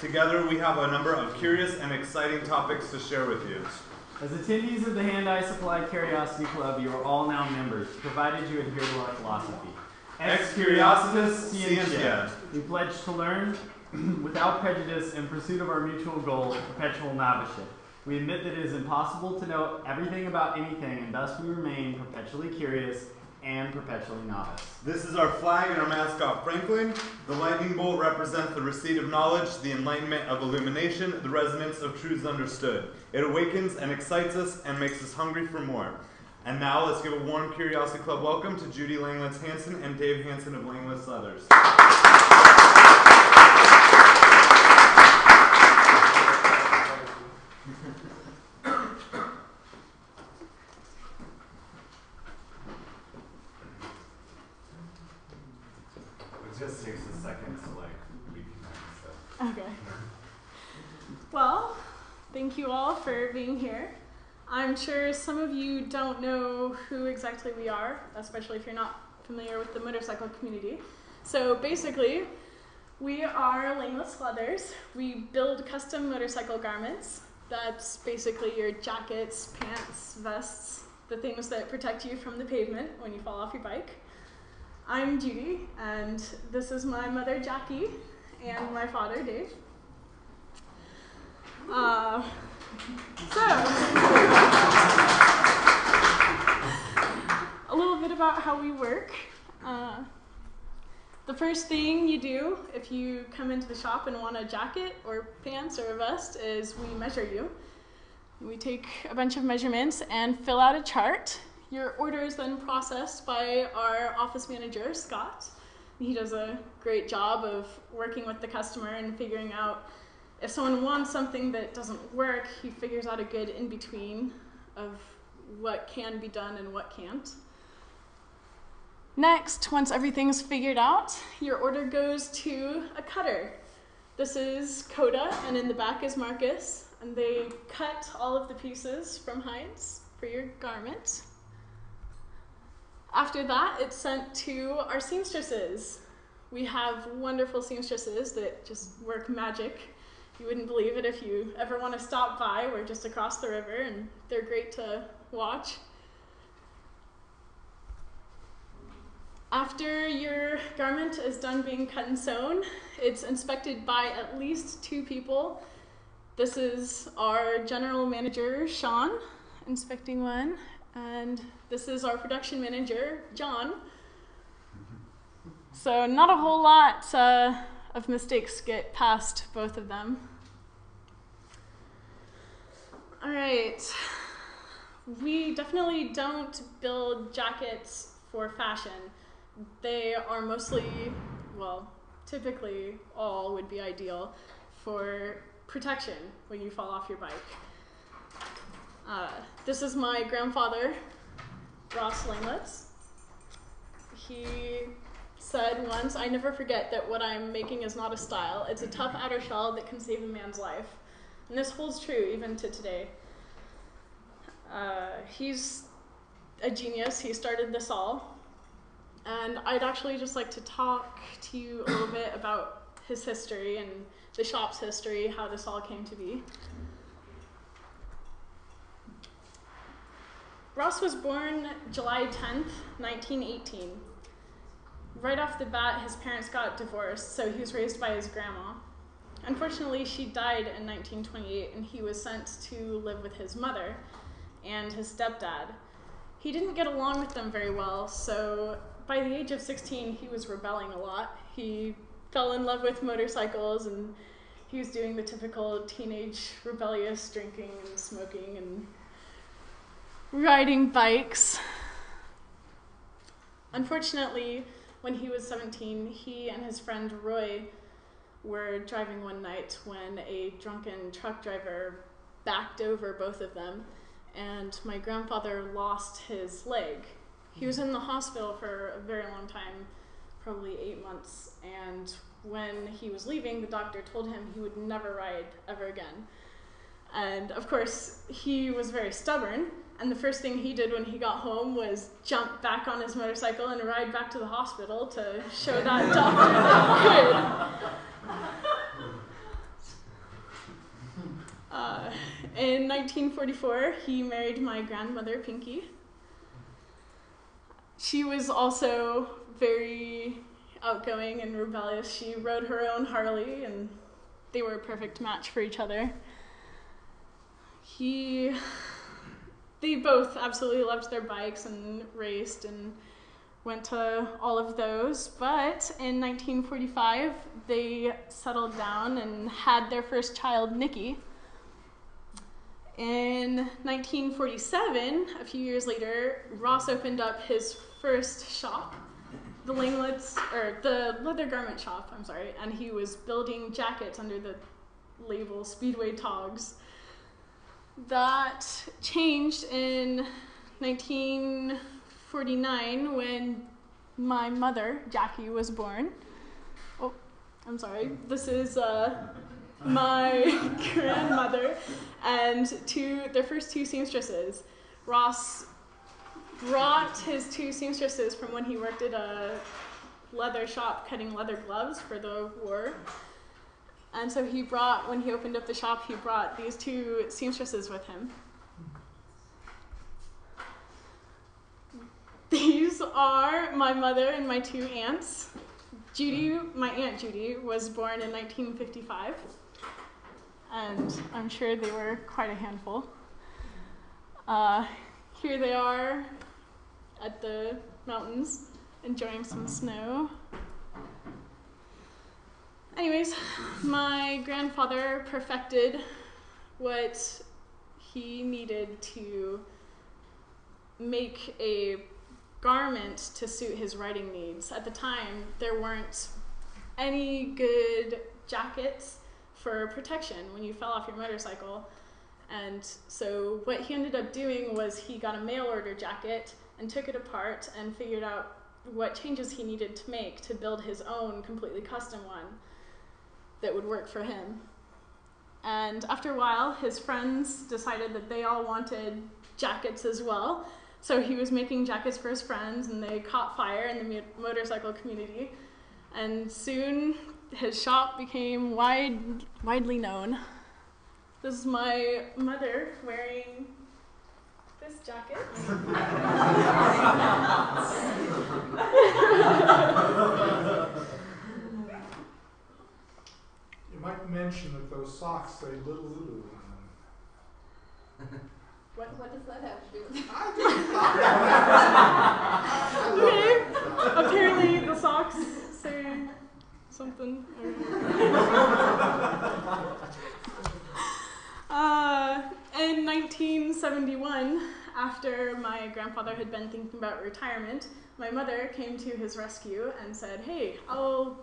Together we have a number of curious and exciting topics to share with you. As attendees of the Hand-Eye Supply Curiosity Club, you are all now members, provided you adhere to our philosophy. Ex Curiositas Scientia. We pledge to learn without prejudice in pursuit of our mutual goal, perpetual noviceship. We admit that it is impossible to know everything about anything, and thus we remain perpetually curious and perpetually novice. This is our flag and our mascot, Franklin. The lightning bolt represents the receipt of knowledge, the enlightenment of illumination, the resonance of truths understood. It awakens and excites us and makes us hungry for more. And now let's give a warm Curiosity Club welcome to Judy Langlitz Hansen and Dave Hansen of Langlitz Leathers. It just takes a second to reconnect stuff. Okay. Well, thank you all for being here. I'm sure some of you don't know who exactly we are, especially if you're not familiar with the motorcycle community. So basically, we are Langlitz Leathers. We build custom motorcycle garments. That's basically your jackets, pants, vests, the things that protect you from the pavement when you fall off your bike. I'm Judy, and this is my mother, Jackie, and my father, Dave. A little bit about how we work. The first thing you do if you come into the shop and want a jacket or pants or a vest is we measure you. We take a bunch of measurements and fill out a chart. Your order is then processed by our office manager, Scott. He does a great job of working with the customer and figuring out if someone wants something that doesn't work. He figures out a good in-between of what can be done and what can't. Next, once everything's figured out, your order goes to a cutter. This is Coda, and in the back is Marcus, and they cut all of the pieces from hides for your garment. After that, it's sent to our seamstresses. We have wonderful seamstresses that just work magic. You wouldn't believe it if you ever want to stop by. We're just across the river, and they're great to watch. After your garment is done being cut and sewn, it's inspected by at least 2 people. This is our general manager, Sean, inspecting one, and this is our production manager, John. So not a whole lot of mistakes get past both of them. All right, we definitely don't build jackets for fashion. They are mostly, well, typically all would be ideal for protection when you fall off your bike. This is my grandfather, Ross Langlitz. He said once, "I never forget that what I'm making is not a style. It's a tough outer shell that can save a man's life." And this holds true even to today. He's a genius. He started this all. And I'd actually just like to talk to you a little bit about his history and the shop's history, how this all came to be. Ross was born July 10th, 1918. Right off the bat, his parents got divorced, so he was raised by his grandma. Unfortunately, she died in 1928, and he was sent to live with his mother and his stepdad. He didn't get along with them very well, so by the age of 16, he was rebelling a lot. He fell in love with motorcycles, and he was doing the typical teenage rebellious drinking and smoking and riding bikes. Unfortunately, when he was 17, he and his friend Roy were driving one night when a drunken truck driver backed over both of them, and my grandfather lost his leg. He was in the hospital for a very long time, probably 8 months, and when he was leaving, the doctor told him he would never ride ever again. And of course, he was very stubborn, and the first thing he did when he got home was jump back on his motorcycle and ride back to the hospital to show that doctor that he could. In 1944, he married my grandmother, Pinky. She was also very outgoing and rebellious. She rode her own Harley, and they were a perfect match for each other. They both absolutely loved their bikes and raced and went to all of those. But in 1945, they settled down and had their first child, Nikki. In 1947, a few years later, Ross opened up his first shop, the leather garment shop, and he was building jackets under the label Speedway Togs. That changed in 1949 when my mother, Jackie, was born. Oh, I'm sorry. This is my grandmother and their first two seamstresses. Ross brought his two seamstresses from when he worked at a leather shop cutting leather gloves for the war. And so when he opened up the shop, he brought these two seamstresses with him. These are my mother and my two aunts. My Aunt Judy, was born in 1955. And I'm sure they were quite a handful. Here they are at the mountains, enjoying some snow. Anyways, my grandfather perfected what he needed to make a garment to suit his riding needs. At the time, there weren't any good jackets for protection when you fell off your motorcycle. And so what he ended up doing was he got a mail order jacket and took it apart and figured out what changes he needed to make to build his own completely custom one that would work for him. And after a while, his friends decided that they all wanted jackets as well. So he was making jackets for his friends, and they caught fire in the motorcycle community. And soon, his shop became widely known. This is my mother wearing this jacket. You might mention that those socks say Little Lulu on them. What does that have to do with it? Okay, apparently the socks say something. In 1971, after my grandfather had been thinking about retirement, my mother came to his rescue and said, "Hey, I'll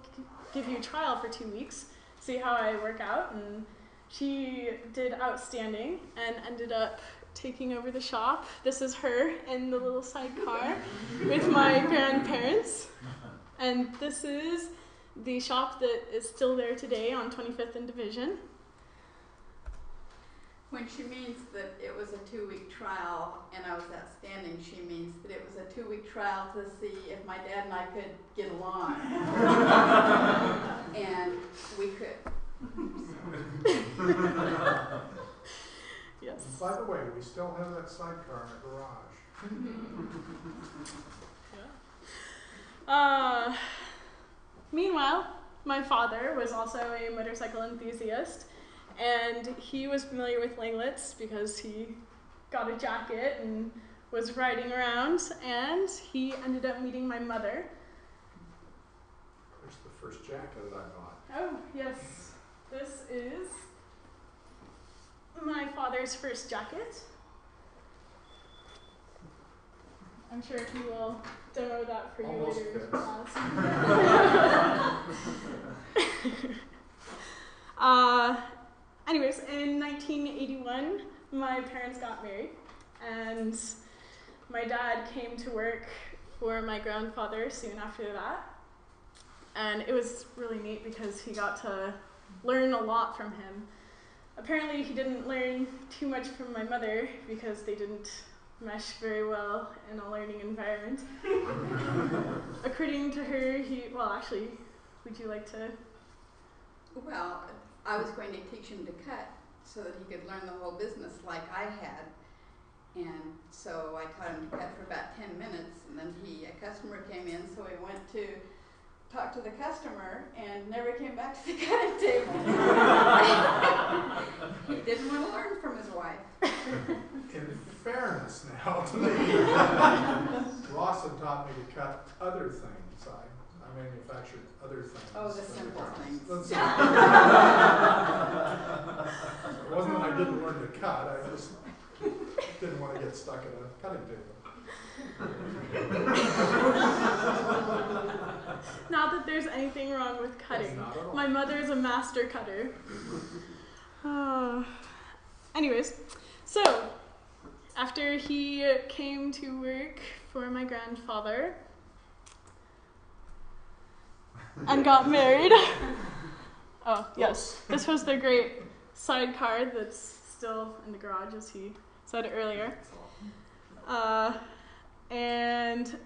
give you a trial for 2 weeks, see how I work out." And she did outstanding and ended up taking over the shop. This is her in the little sidecar with my grandparents. And this is the shop that is still there today on 25th and Division. When she means that it was a 2-week trial and I was outstanding, she means that it was a 2-week trial to see if my dad and I could get along. And we could. Yes. By the way, we still have that sidecar in the garage. Yeah. Meanwhile, my father was also a motorcycle enthusiast, and he was familiar with Langlitz because he got a jacket and was riding around, and he ended up meeting my mother. There's the first jacket that I bought. Oh, yes. This is my father's first jacket. I'm sure he will demo that for you Almost later in fits. class. Anyways, in 1981, my parents got married, and my dad came to work for my grandfather soon after that. And it was really neat because he got to learn a lot from him. Apparently, he didn't learn too much from my mother because they didn't mesh very well in a learning environment. According to her, would you like to? Well, I was going to teach him to cut, so that he could learn the whole business like I had. And so I taught him to cut for about 10 minutes, and then a customer came in, so he went to talk to the customer and never came back to the cutting table. He didn't want to learn from his wife. In fairness now to me, Lawson taught me to cut other things. I manufactured other things. Oh, the than simple cutters. things. The simple It wasn't that I didn't learn to cut, I just didn't want to get stuck at a cutting table. Not that there's anything wrong with cutting. Not at all. My mother is a master cutter. Anyways, so after he came to work for my grandfather and got married. Oh, yes. This was the great sidecar that's still in the garage, as he said earlier. And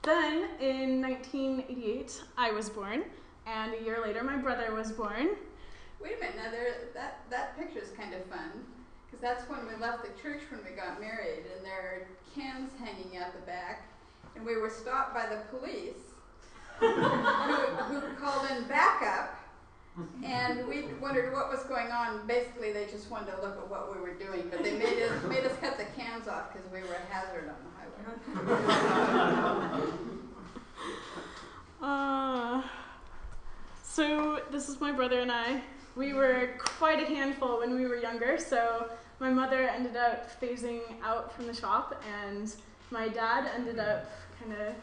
then in 1988, I was born, and a year later, my brother was born. Wait a minute, now that picture is kind of fun, because that's when we left the church when we got married, and there are cans hanging out the back, and we were stopped by the police, who called in backup, and we wondered what was going on. Basically, they just wanted to look at what we were doing, but they made us cut the cans off because we were a hazard on the highway. So this is my brother and I. We were quite a handful when we were younger, so my mother ended up phasing out from the shop, and my dad ended up kind of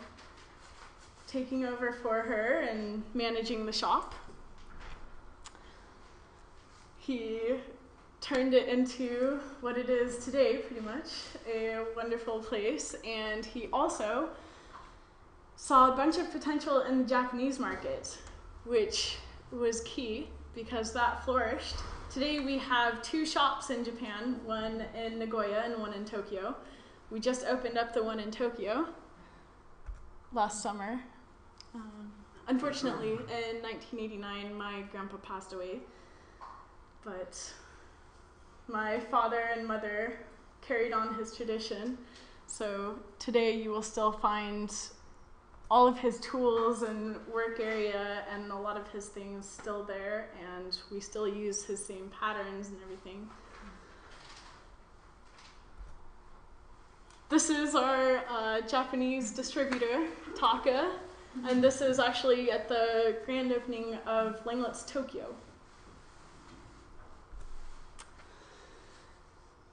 taking over for her and managing the shop. He turned it into what it is today, pretty much, a wonderful place, and he also saw a bunch of potential in the Japanese market, which was key because that flourished. Today we have 2 shops in Japan, one in Nagoya and one in Tokyo. We just opened up the one in Tokyo last summer. Unfortunately, in 1989, my grandpa passed away, but my father and mother carried on his tradition. So today you will still find all of his tools and work area and a lot of his things still there, and we still use his same patterns and everything. This is our Japanese distributor, Taka, and this is actually at the grand opening of Langlitz Tokyo.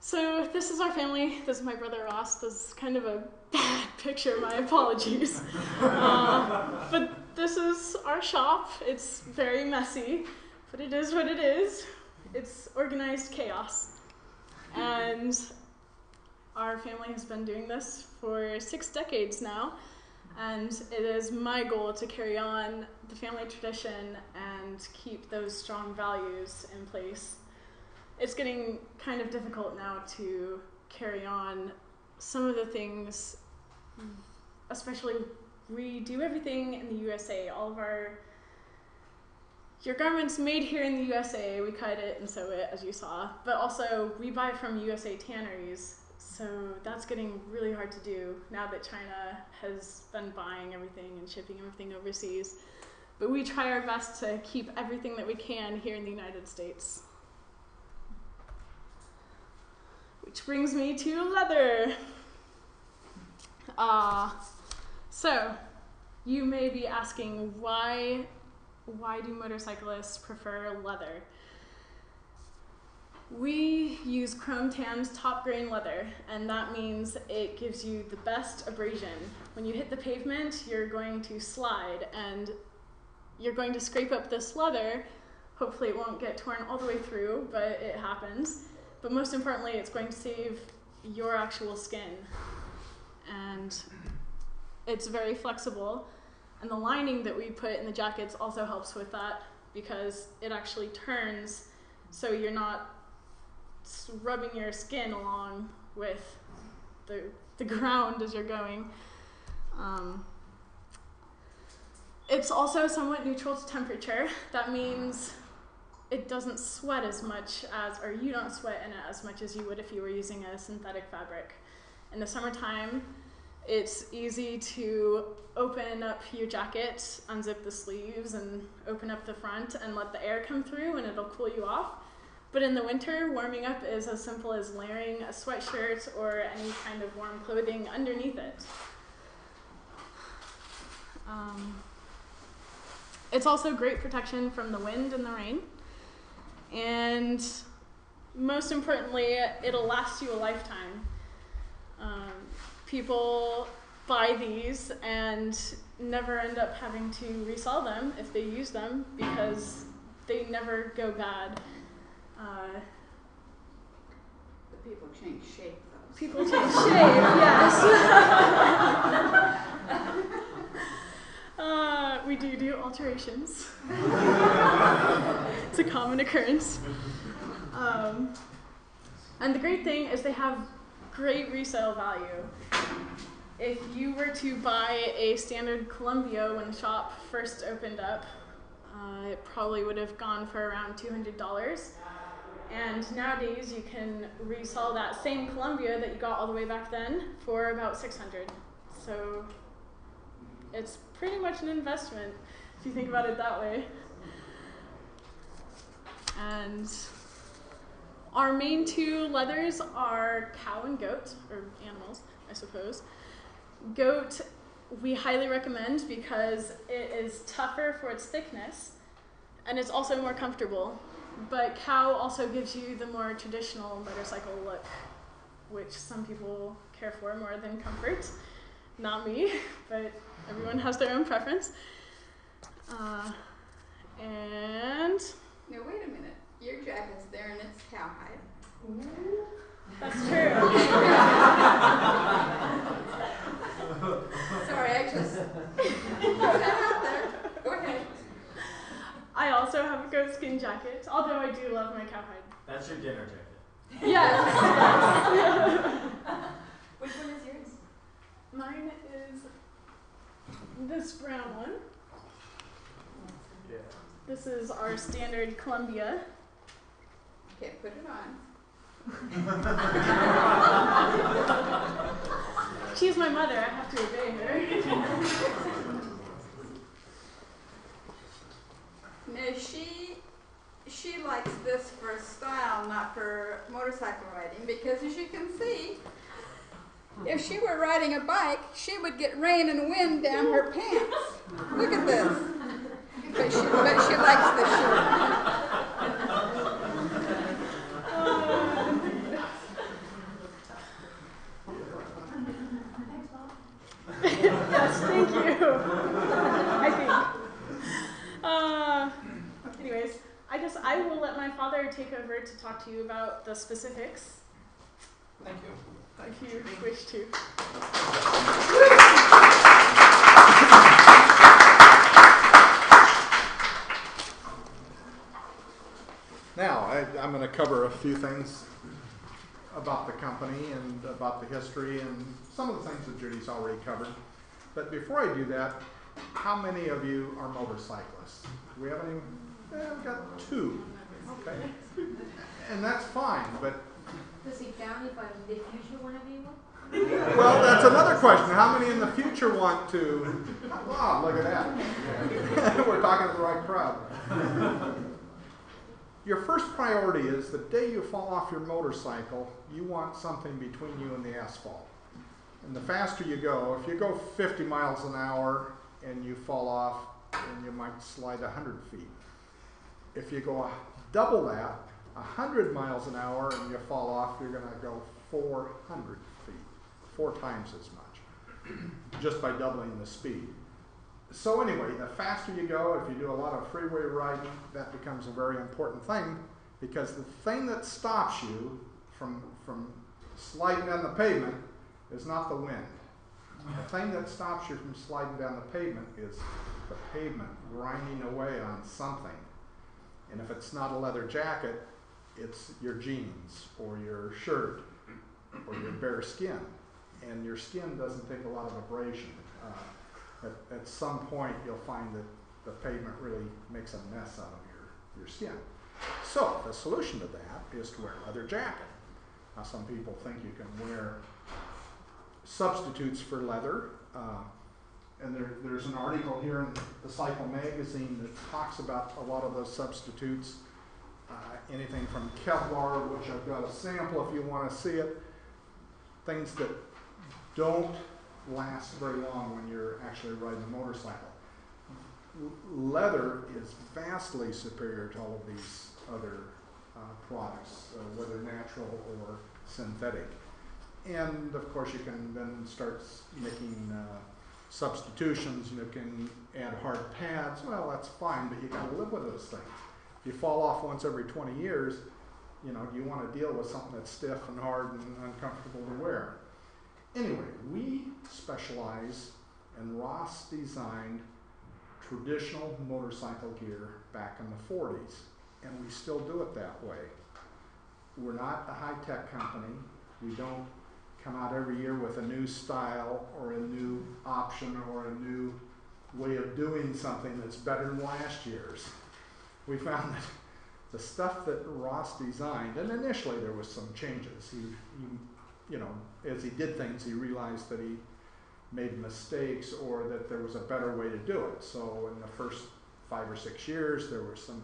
So this is our family. This is my brother Ross. This is kind of a bad picture, my apologies. But this is our shop. It's very messy, but it is what it is. It's organized chaos. And our family has been doing this for 6 decades now, and it is my goal to carry on the family tradition and keep those strong values in place. It's getting kind of difficult now to carry on some of the things, especially we do everything in the USA. All of your garments made here in the USA, we cut it and sew it, as you saw, but also we buy from USA tanneries, so that's getting really hard to do now that China has been buying everything and shipping everything overseas. But we try our best to keep everything that we can here in the United States. Which brings me to leather. So you may be asking, why do motorcyclists prefer leather? We use chrome tanned top grain leather, and that means it gives you the best abrasion. When you hit the pavement, you're going to slide, and you're going to scrape up this leather. Hopefully it won't get torn all the way through, but it happens. But most importantly, it's going to save your actual skin. And it's very flexible. And the lining that we put in the jackets also helps with that, because it actually turns so you're not rubbing your skin along with the ground as you're going. It's also somewhat neutral to temperature. That means it doesn't sweat as much as, or you don't sweat in it as much as you would if you were using a synthetic fabric. In the summertime, it's easy to open up your jacket, unzip the sleeves, and open up the front and let the air come through, and it'll cool you off. But in the winter, warming up is as simple as layering a sweatshirt or any kind of warm clothing underneath it. It's also great protection from the wind and the rain. And most importantly, it'll last you a lifetime. People buy these and never end up having to resell them if they use them because they never go bad. The people change shape, though. People change shape, yes. We do alterations. It's a common occurrence. And the great thing is they have great resale value. If you were to buy a standard Columbia when the shop first opened up, it probably would have gone for around $200. And nowadays you can resell that same Columbia that you got all the way back then for about $600. So it's pretty much an investment if you think about it that way. And our main two leathers are cow and goat, or animals, I suppose. Goat we highly recommend because it is tougher for its thickness and it's also more comfortable. But cow also gives you the more traditional motorcycle look, which some people care for more than comfort. Not me, but everyone has their own preference. And Now wait a minute. Your jacket's there and it's cowhide. that's true. Sorry, I just throw that out there. Go ahead. I also have a goat skin jacket, although I do love my cowhide. That's your dinner jacket. Yes. Which one is yours? Mine is this brown one. Yeah. This is our standard Columbia. Okay, put it on. She's my mother, I have to obey her. Now she likes this for style, not for motorcycle riding, because as you can see, if she were riding a bike, she would get rain and wind down her pants. Look at this. But she likes the shirt. Yes, thank you. I think. Anyways, I will let my father take over to talk to you about the specifics, Thank you. if you wish to. Now, I'm going to cover a few things about the company and about the history and some of the things that Judy's already covered. But before I do that, how many of you are motorcyclists? Do we have any? We've got two. Okay. And that's fine, but... Does it count if I'm the future one of you? Well, that's another question. How many in the future want to... Wow, look at that. We're talking to the right crowd. Your first priority is the day you fall off your motorcycle, you want something between you and the asphalt. And the faster you go, if you go 50 miles an hour and you fall off, then you might slide 100 feet. If you go double that, 100 miles an hour, and you fall off, you're going to go 400 feet, 4 times as much, just by doubling the speed. So anyway, the faster you go, if you do a lot of freeway riding, that becomes a very important thing, because the thing that stops you from sliding down the pavement is not the wind. The thing that stops you from sliding down the pavement is the pavement grinding away on something. And if it's not a leather jacket, it's your jeans or your shirt or your bare skin. And your skin doesn't take a lot of abrasion. At some point, you'll find that the pavement really makes a mess out of your skin. So the solution to that is to wear a leather jacket. Now some people think you can wear substitutes for leather, and there's an article here in the Cycle magazine that talks about a lot of those substitutes. Anything from Kevlar, which I've got a sample if you want to see it, things that don't last very long when you're actually riding a motorcycle. Leather is vastly superior to all of these other products, whether natural or synthetic. And of course you can then start making substitutions. You can add hard pads. Well, that's fine, but you got to live with those things. If you fall off once every 20 years, do you want to deal with something that's stiff and hard and uncomfortable to wear? Anyway, we specialize, and Ross designed traditional motorcycle gear back in the 40s, and we still do it that way. We're not a high-tech company. We don't come out every year with a new style or a new option or a new way of doing something that's better than last year's. We found that the stuff that Ross designed, and initially there was some changes. He as he did things, he realized that he made mistakes or that there was a better way to do it. So in the first 5 or 6 years, there were some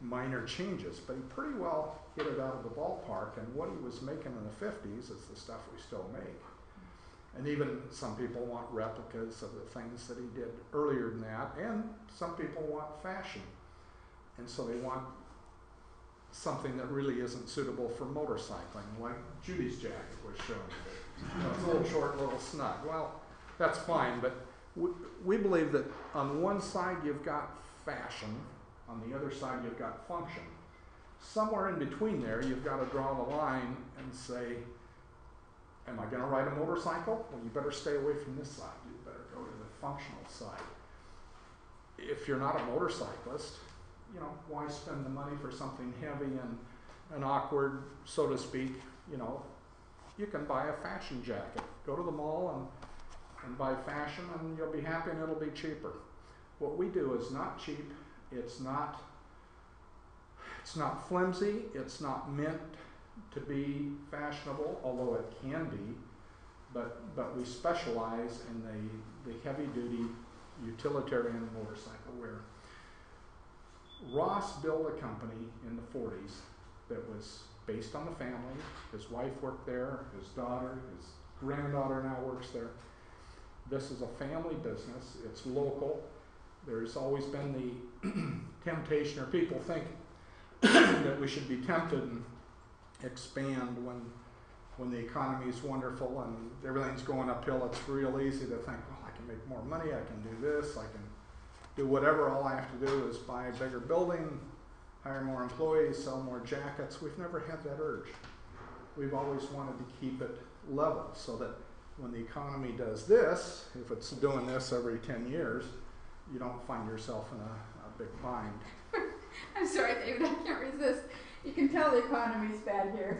minor changes, but he pretty well hit it out of the ballpark, and what he was making in the 50s is the stuff we still make. And even some people want replicas of the things that he did earlier than that, and some people want fashion. And so they want something that really isn't suitable for motorcycling, like Judy's jacket was showing you. It's a little short, a little snug. Well, that's fine, but we believe that on one side you've got fashion, on the other side you've got function. Somewhere in between there you've got to draw the line and say, am I going to ride a motorcycle? Well, you better stay away from this side. You better go to the functional side. If you're not a motorcyclist, why spend the money for something heavy and awkward, so to speak? You can buy a fashion jacket. Go to the mall and buy fashion, and you'll be happy, and it'll be cheaper. What we do is not cheap. It's not flimsy. It's not meant to be fashionable, although it can be. But we specialize in the heavy-duty utilitarian motorcycle wear. Ross built a company in the 40s that was based on the family. His wife worked there, his daughter, his granddaughter now works there. This is a family business. It's local. There's always been the temptation, or people think that we should be tempted and expand when the economy is wonderful and everything's going uphill. It's real easy to think, well, I can make more money, I can do this, I can do whatever. All I have to do is buy a bigger building, hire more employees, sell more jackets. We've never had that urge. We've always wanted to keep it level so that when the economy does this, if it's doing this every 10 years, you don't find yourself in a big bind. I'm sorry, David, I can't resist. You can tell the economy's bad here.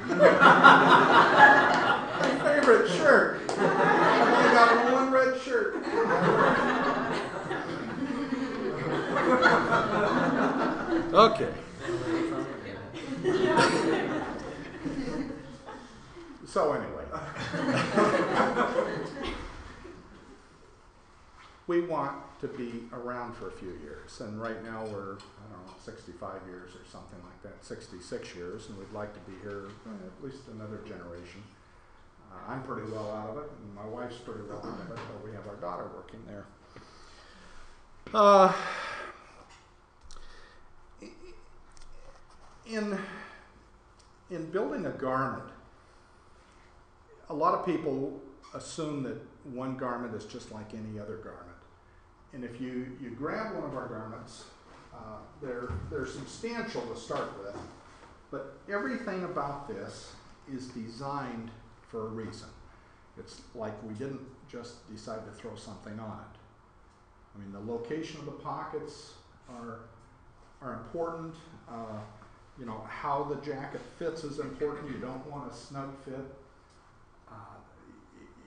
My favorite shirt. I've only got one red shirt. Okay. So anyway, we want to be around for a few years, and right now we're, 65 years or something like that, 66 years, and we'd like to be here at least another generation. I'm pretty well out of it, and my wife's pretty well out of it, but we have our daughter working there. In building a garment, a lot of people assume that one garment is just like any other garment. And if you grab one of our garments, they're substantial to start with, but everything about this is designed for a reason. It's like we didn't just decide to throw something on it. I mean, the location of the pockets are important. How the jacket fits is important. You don't want a snug fit.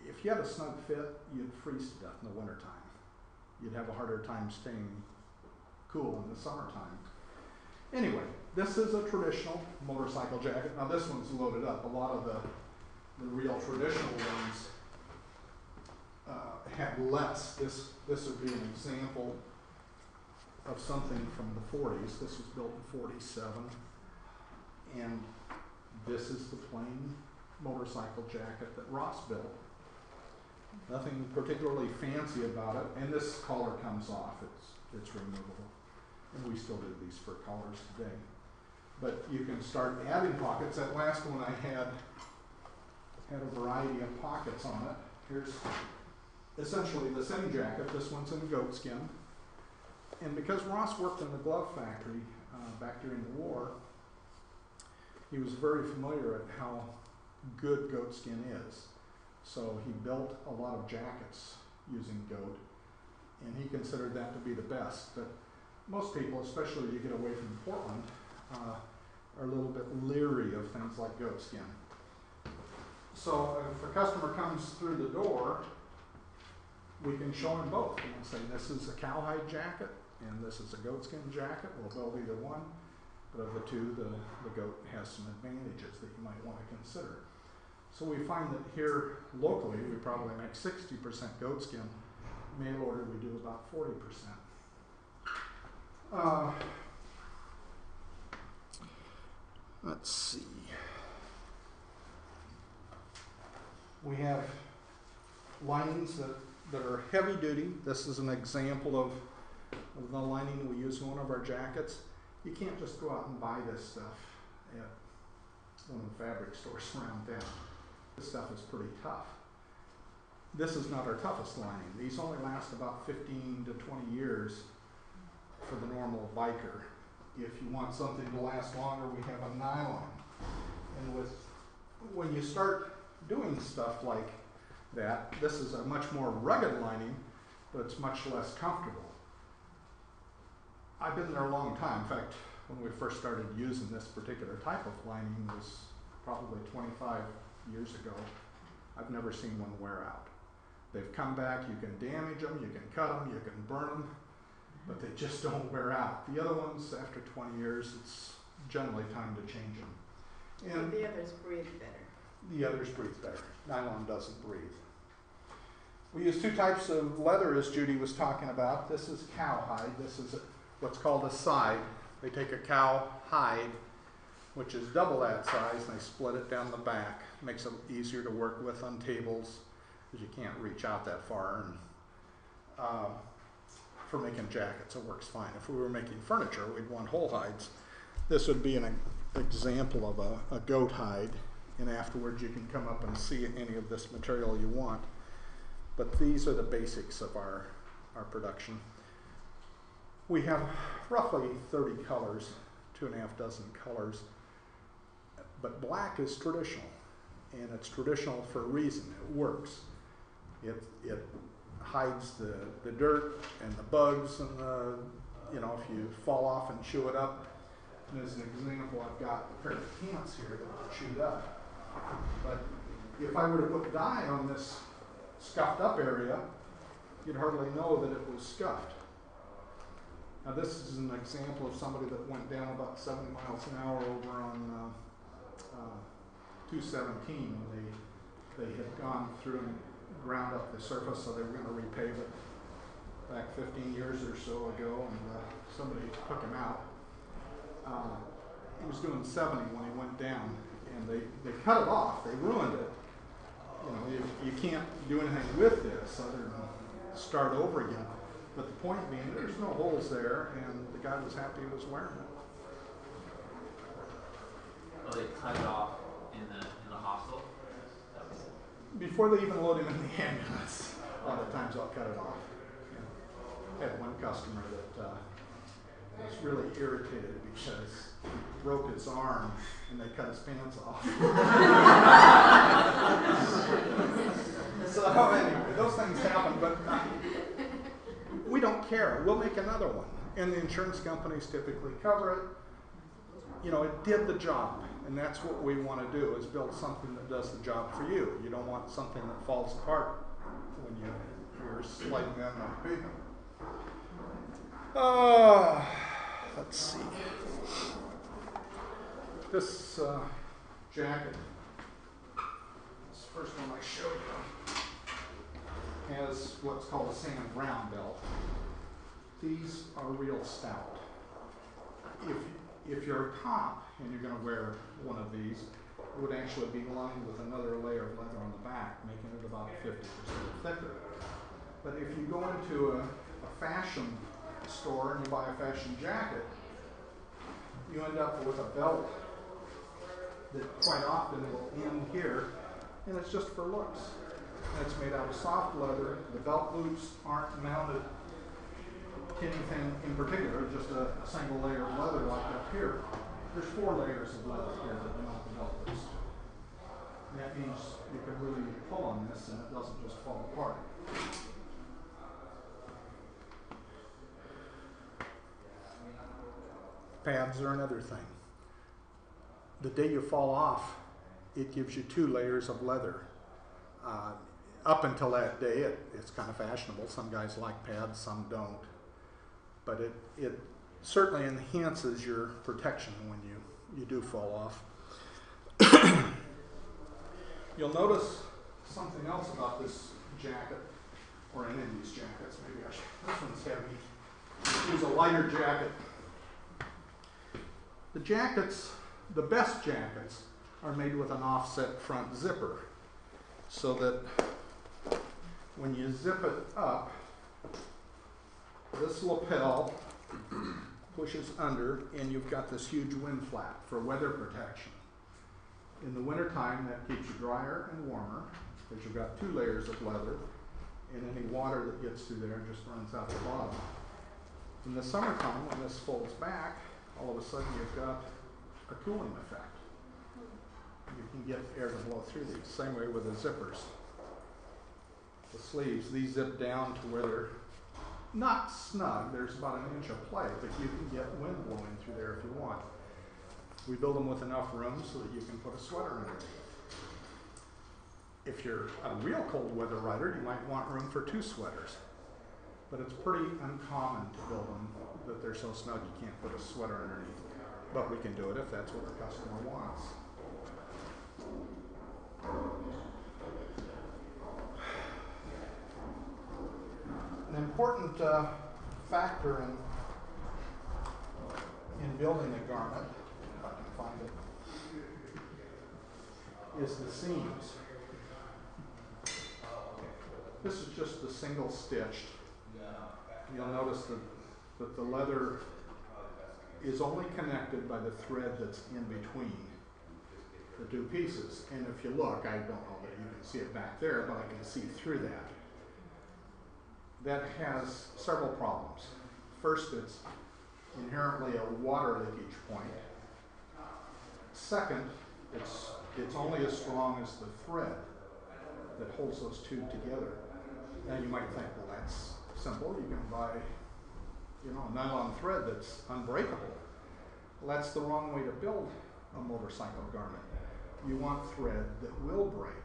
If you had a snug fit, you'd freeze to death in the wintertime. You'd have a harder time staying cool in the summertime. Anyway, this is a traditional motorcycle jacket. Now this one's loaded up. A lot of the real traditional ones had less. This would be an example of something from the 40s. This was built in 47. And this is the plain motorcycle jacket that Ross built. Nothing particularly fancy about it. And this collar comes off. It's removable. And we still do these for collars today. But you can start adding pockets. That last one I had a variety of pockets on it. Here's essentially the same jacket. This one's in goatskin. And because Ross worked in the glove factory back during the war, he was very familiar at how good goatskin is. So he built a lot of jackets using goat, and he considered that to be the best. But most people, especially as you get away from Portland, are a little bit leery of things like goatskin. So if a customer comes through the door, we can show them both. We can say, this is a cowhide jacket, and this is a goatskin jacket. We'll build either one. But of the two, the goat has some advantages that you might want to consider. So we find that here locally, we probably make 60% goatskin. Mail order, we do about 40%. Let's see. We have linings that are heavy duty. This is an example of the lining we use in one of our jackets. You can't just go out and buy this stuff at one of the fabric stores around town. This stuff is pretty tough. This is not our toughest lining. These only last about 15 to 20 years for the normal biker. If you want something to last longer, we have a nylon. And when you start doing stuff like that, this is a much more rugged lining, but it's much less comfortable. I've been there a long time. In fact, when we first started using this particular type of lining was probably 25 years ago. I've never seen one wear out. They've come back, you can damage them, you can cut them, you can burn them, but they just don't wear out. The other ones, after 20 years, it's generally time to change them. And the others breathe better. The others breathe better. Nylon doesn't breathe. We use two types of leather, as Judy was talking about. This is cowhide. This is what's called a side. They take a cow hide, which is double that size, and they split it down the back. Makes it easier to work with on tables, because you can't reach out that far. And for making jackets, it works fine. If we were making furniture, we'd want whole hides. This would be an example of a goat hide, and afterwards you can come up and see any of this material you want. But these are the basics of our production. We have roughly 30 colors, 2.5 dozen colors, but black is traditional, and it's traditional for a reason. It works. It hides the dirt and the bugs and if you fall off and chew it up. And as an example, I've got a pair of pants here that are chewed up. But if I were to put dye on this scuffed up area, you'd hardly know that it was scuffed. Now this is an example of somebody that went down about 70 miles an hour over on 217. They had gone through and ground up the surface, so they were going to repave it back 15 years or so ago, and somebody took him out. He was doing 70 when he went down, and they cut it off. They ruined it. You can't do anything with this other than start over again. But the point being, there's no holes there, and the guy was happy he was wearing it. Oh, they cut it off in the hospital? Before they even load him in the ambulance, a lot of times I'll cut it off. I had one customer that was really irritated because he broke his arm and they cut his pants off. So anyway, those things happen, but we don't care. We'll make another one. And the insurance companies typically cover it. It did the job. And that's what we want to do, is build something that does the job for you. You don't want something that falls apart when you're sliding down the pavement. let's see. This jacket, this first one I showed you, has what's called a sand brown belt. These are real stout. If you're a cop and you're going to wear one of these, it would actually be lined with another layer of leather on the back, making it about 50% thicker. But if you go into a fashion store and you buy a fashion jacket, you end up with a belt that quite often will end here, and it's just for looks. And it's made out of soft leather. The belt loops aren't mounted to anything in particular, just a single layer of leather like up here. There's 4 layers of leather here that mount the belt loops. And that means you can really pull on this and it doesn't just fall apart. Pads are another thing. The day you fall off, it gives you 2 layers of leather. Up until that day, it's kind of fashionable. Some guys like pads, some don't. But it certainly enhances your protection when you do fall off. You'll notice something else about this jacket, or any of these jackets. Maybe I should. This one's heavy. Use a lighter jacket. The jackets, the best jackets, are made with an offset front zipper, so that when you zip it up, this lapel pushes under and you've got this huge wind flap for weather protection. In the wintertime, that keeps you drier and warmer because you've got 2 layers of leather, and any water that gets through there just runs out the bottom. In the summertime, when this folds back, all of a sudden you've got a cooling effect. You can get air to blow through these. Same way with the zippers. The sleeves, these zip down to where they're not snug. There's about an inch of play, but you can get wind blowing through there if you want. We build them with enough room so that you can put a sweater underneath. If you're a real cold weather rider, you might want room for 2 sweaters. But it's pretty uncommon to build them that they're so snug you can't put a sweater underneath. But we can do it if that's what the customer wants. An important factor in building a garment, if I can find it, is the seams. This is just the single stitched. You'll notice that the leather is only connected by the thread that's in between the 2 pieces. And if you look, I don't know that you can see it back there, but I can see through that. That has several problems. First, it's inherently a water leakage point. Second, it's only as strong as the thread that holds those 2 together. Now you might think, well, that's simple. You can buy, a nylon thread that's unbreakable. Well, that's the wrong way to build a motorcycle garment. You want thread that will break.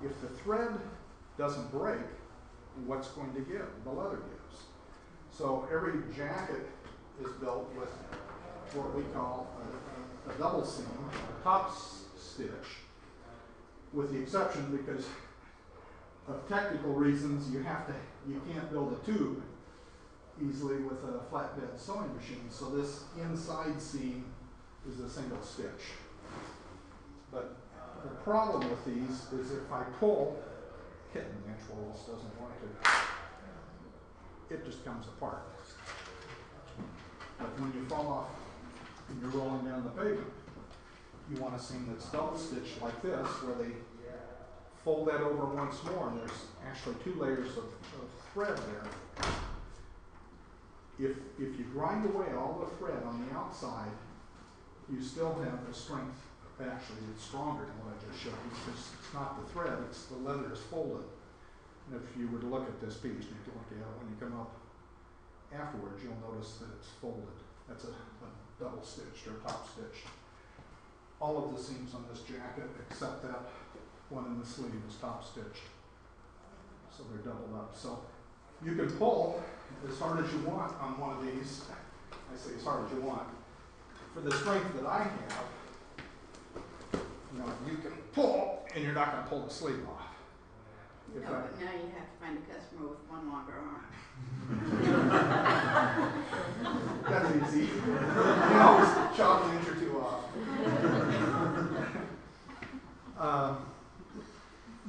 If the thread doesn't break, what's going to give? The leather gives. So every jacket is built with what we call a double seam, a top stitch, with the exception because of technical reasons you can't build a tube easily with a flatbed sewing machine. So this inside seam is a single stitch. But the problem with these is if I pull, kitten actually just doesn't want to, it just comes apart. But when you fall off and you're rolling down the pavement, you want a seam that's double stitched like this, where they fold that over once more, and there's actually 2 layers of thread there. If you grind away all the thread on the outside, you still have the strength. Actually, it's stronger than what I just showed you, because it's not the thread, it's the leather is folded. And if you were to look at this piece, you can look at it when you come up afterwards, you'll notice that it's folded. That's a double stitched or top stitched. All of the seams on this jacket, except that one in the sleeve, is top stitched. So they're doubled up. So you can pull as hard as you want on one of these, I say as hard as you want. For the strength that I have, you know, you can pull, and you're not going to pull the sleeve off. No, but now you have to find a customer with one longer arm. That's easy. You can always chop an inch or two off.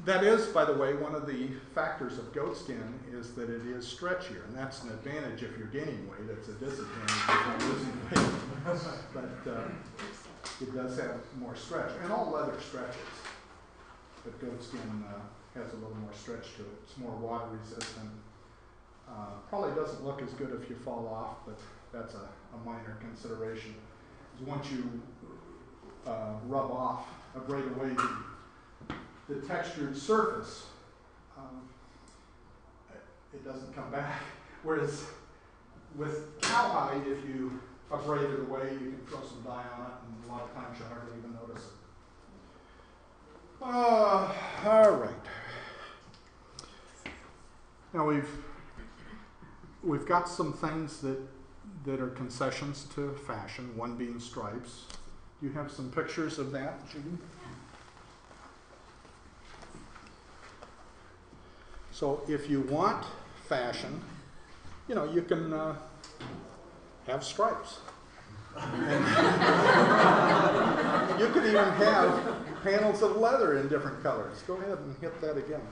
That is, by the way, one of the factors of goat skin is that it is stretchier, and that's an advantage if you're gaining weight. It's a disadvantage if you're losing weight. But it does have more stretch, and all leather stretches. But goat skin has a little more stretch to it. It's more water resistant. Probably doesn't look as good if you fall off, but that's a minor consideration. Because once you rub off, abrade away the textured surface, it doesn't come back. Whereas with cowhide, if you abrade it away, you can throw some dye on it, and a lot of times you hardly even notice it. All right. Now we've got some things that are concessions to fashion, one being stripes. Do you have some pictures of that, Judy? So if you want fashion, you know, you can have stripes. You can even have panels of leather in different colors. Go ahead and hit that again.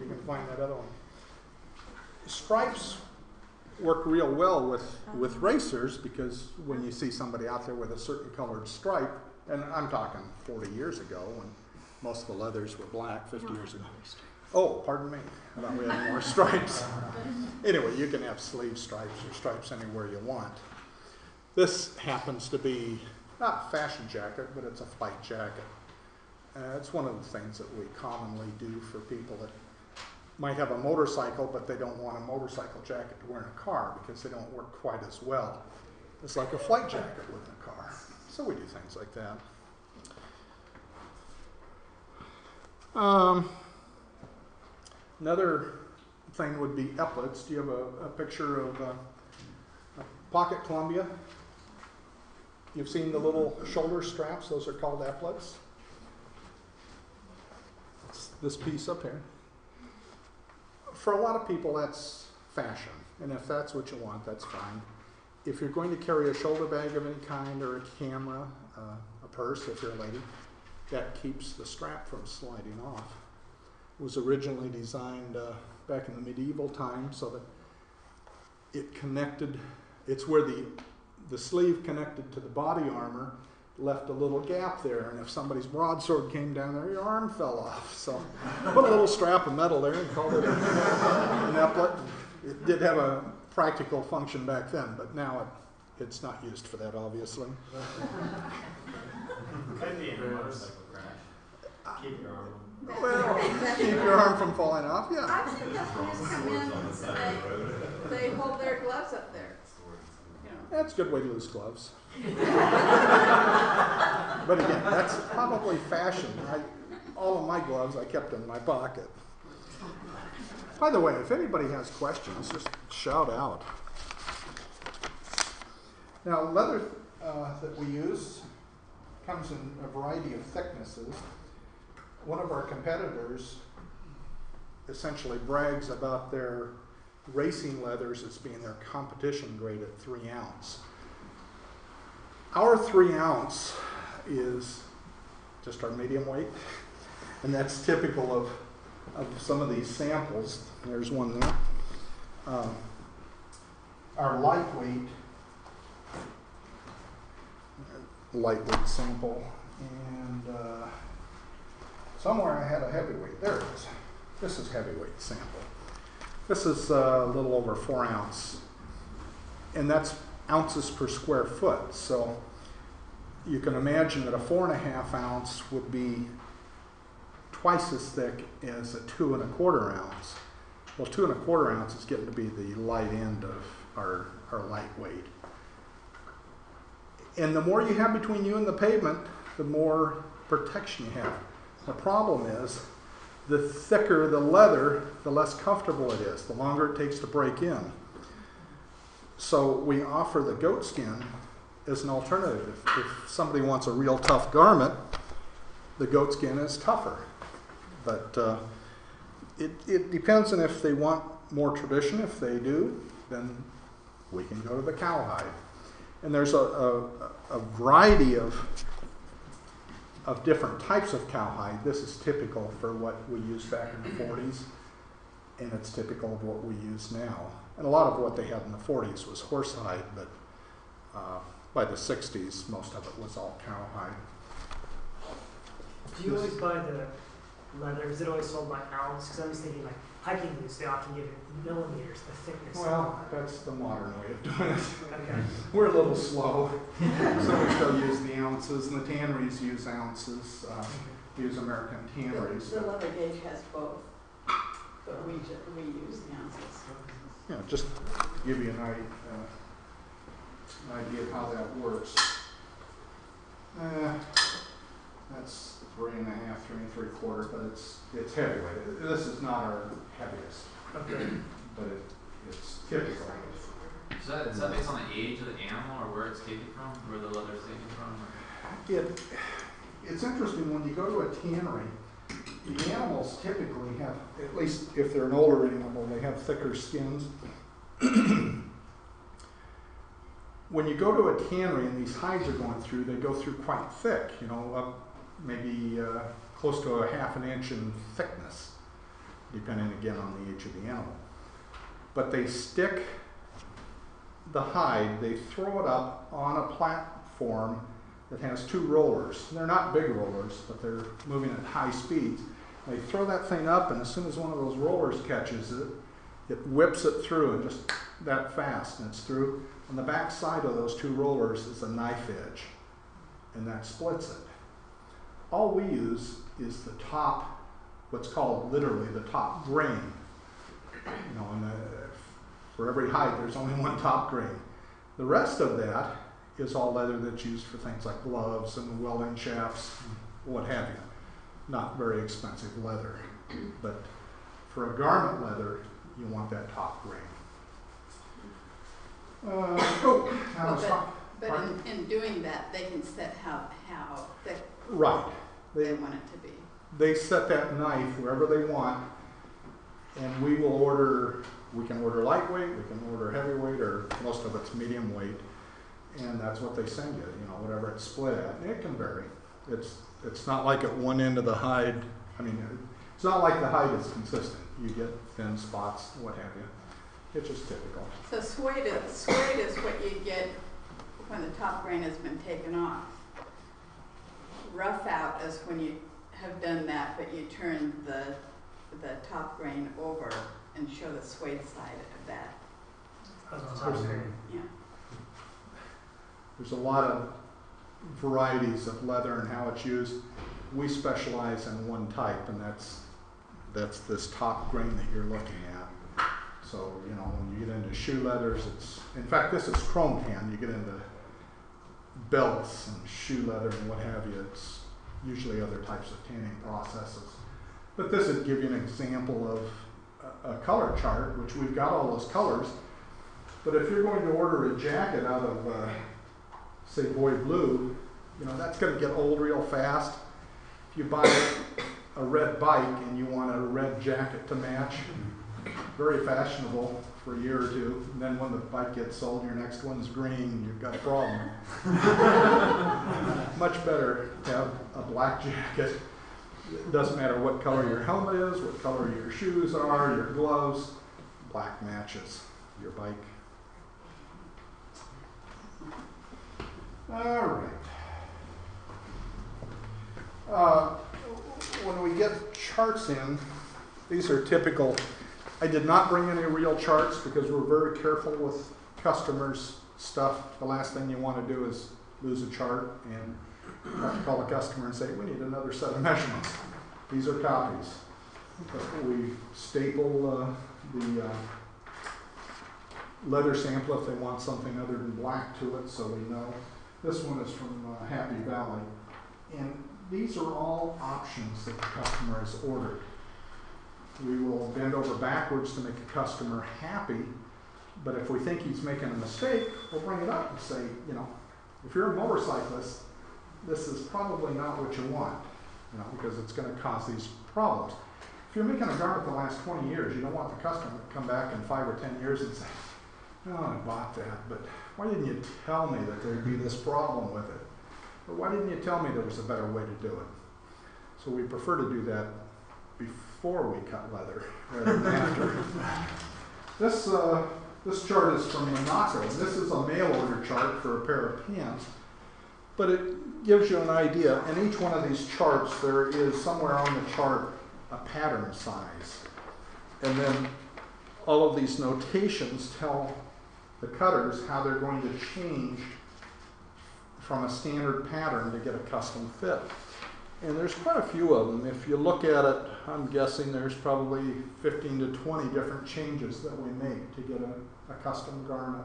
You can find that other one. Stripes work real well with racers, because when you see somebody out there with a certain colored stripe, and I'm talking 40 years ago when most of the leathers were black, 50 years ago. Oh, pardon me. I thought we had more stripes. Anyway, you can have sleeve stripes or stripes anywhere you want. This happens to be not a fashion jacket, but it's a flight jacket. It's one of the things that we commonly do for people that might have a motorcycle, but they don't want a motorcycle jacket to wear in a car because they don't work quite as well. It's like a flight jacket with a car. So we do things like that. Another thing would be epaulets. Do you have a picture of a pocket Columbia? You've seen the little shoulder straps? Those are called epaulets. It's this piece up here. For a lot of people, that's fashion. And if that's what you want, that's fine. If you're going to carry a shoulder bag of any kind, or a camera, a purse if you're a lady, that keeps the strap from sliding off. It was originally designed back in the medieval times so that it connected, it's where the sleeve connected to the body armor, left a little gap there, and if somebody's broadsword came down there, your arm fell off. So put a little strap of metal there and called it an epaulet. It did have a practical function back then, but now it's not used for that, obviously. Could be in a motorcycle crash. Keep your arm. Well, keep your arm from falling off, yeah. I've seen customers come in and they hold their gloves up there. You know. That's a good way to lose gloves. But again, that's probably fashion. All of my gloves I kept in my pocket. By the way, if anybody has questions, just shout out. Now, leather that we use comes in a variety of thicknesses. One of our competitors essentially brags about their racing leathers as being their competition grade at 3 ounce. Our 3 ounce is just our medium weight, and that's typical of some of these samples. There's one there. Our lightweight sample, and somewhere I had a heavyweight. There it is. This is heavyweight sample. This is a little over 4 ounce, and that's ounces per square foot. So you can imagine that a 4.5 ounce would be twice as thick as a 2 1/4 ounce. Well, 2 1/4 ounce is getting to be the light end of our lightweight. And the more you have between you and the pavement, the more protection you have. The problem is, the thicker the leather, the less comfortable it is, the longer it takes to break in. So we offer the goat skin as an alternative. If somebody wants a real tough garment, the goat skin is tougher. But it depends on if they want more tradition. If they do, then we can go to the cowhide. And there's a variety of different types of cowhide. This is typical for what we used back in the 40s, and it's typical of what we use now. And a lot of what they had in the 40s was horsehide, but by the 60s, most of it was all cowhide. Do you always buy the leather? Is it always sold by ounce? Because I was thinking like hiking boots, they often give it millimeters, the thickness. Well, that's the modern way of doing it. Okay. We're a little slow, so we still use the ounces, and the tanneries use ounces, use American tanneries. The leather gauge has both, but we use the ounces. Yeah, just give you an idea of how that works. That's 3.5, 3 3/4, but it's heavyweight. This is not our heaviest, Okay. but it's typical. Is that based on the age of the animal or where it's taken from, where the leather's taken from? It's interesting when you go to a tannery. The animals typically have, at least if they're an older animal, they have thicker skins. When you go to a tannery and these hides are going through, they go through quite thick, up maybe close to a 1/2 inch in thickness, depending again on the age of the animal. But they stick the hide, they throw it up on a platform that has 2 rollers. They're not big rollers, but they're moving at high speeds. They throw that thing up, and as soon as one of those rollers catches it, it whips it through, and just that fast, and it's through. On the back side of those 2 rollers is a knife edge, and that splits it. All we use is the top, what's called literally the top grain. And for every hide, there's only one top grain. The rest of that is all leather that's used for things like gloves and welding shafts, what have you. Not very expensive leather, but for a garment leather, you want that top grain. But in doing that, they can set how thick Right. they want it to be. They set that knife wherever they want, and we can order lightweight, we can order heavyweight, or most of it's medium weight, and that's what they send you, whatever it's split at. And it can vary. It's not like at one end of the hide, it's not like the hide is consistent. You get thin spots, what have you. It's just typical. So suede is what you get when the top grain has been taken off. Rough out is when you have done that, but you turn the top grain over and show the suede side of that. Yeah. There's a lot of varieties of leather and how it's used. We specialize in one type, and that's this top grain that you're looking at. So, when you get into shoe leathers, in fact, this is chrome tan. You get into belts and shoe leather and what have you. It's usually other types of tanning processes. But this would give you an example of a color chart, which we've got all those colors. But if you're going to order a jacket out of, say, boy blue, that's going to get old real fast. If you buy a red bike and you want a red jacket to match, very fashionable for a year or two. And then when the bike gets sold, your next one's green, you've got a problem. Much better to have a black jacket. It doesn't matter what color your helmet is, what color your shoes are, your gloves. Black matches your bike. All right. When we get charts in, these are typical. I did not bring any real charts because we're very careful with customers' stuff. The last thing you want to do is lose a chart and have to call the customer and say, we need another set of measurements. These are copies. We staple the leather sample if they want something other than black to it, so we know. This one is from Happy Valley. And these are all options that the customer has ordered. We will bend over backwards to make a customer happy But if we think he's making a mistake, we'll bring it up and say, you know, if you're a motorcyclist, this is probably not what you want, you know, because it's going to cause these problems. If you're making a garment the last 20 years, you don't want the customer to come back in 5 or 10 years and say, oh, I bought that, but why didn't you tell me that there'd be this problem with it? Or why didn't you tell me there was a better way to do it? So we prefer to do that before we cut leather rather than after. This chart is from Monaco. This is a mail order chart for a pair of pants, but it gives you an idea. In each one of these charts, there is somewhere on the chart a pattern size. And then all of these notations tell the cutters how they're going to change from a standard pattern to get a custom fit. And there's quite a few of them. If you look at it, I'm guessing there's probably 15 to 20 different changes that we make to get a custom garment.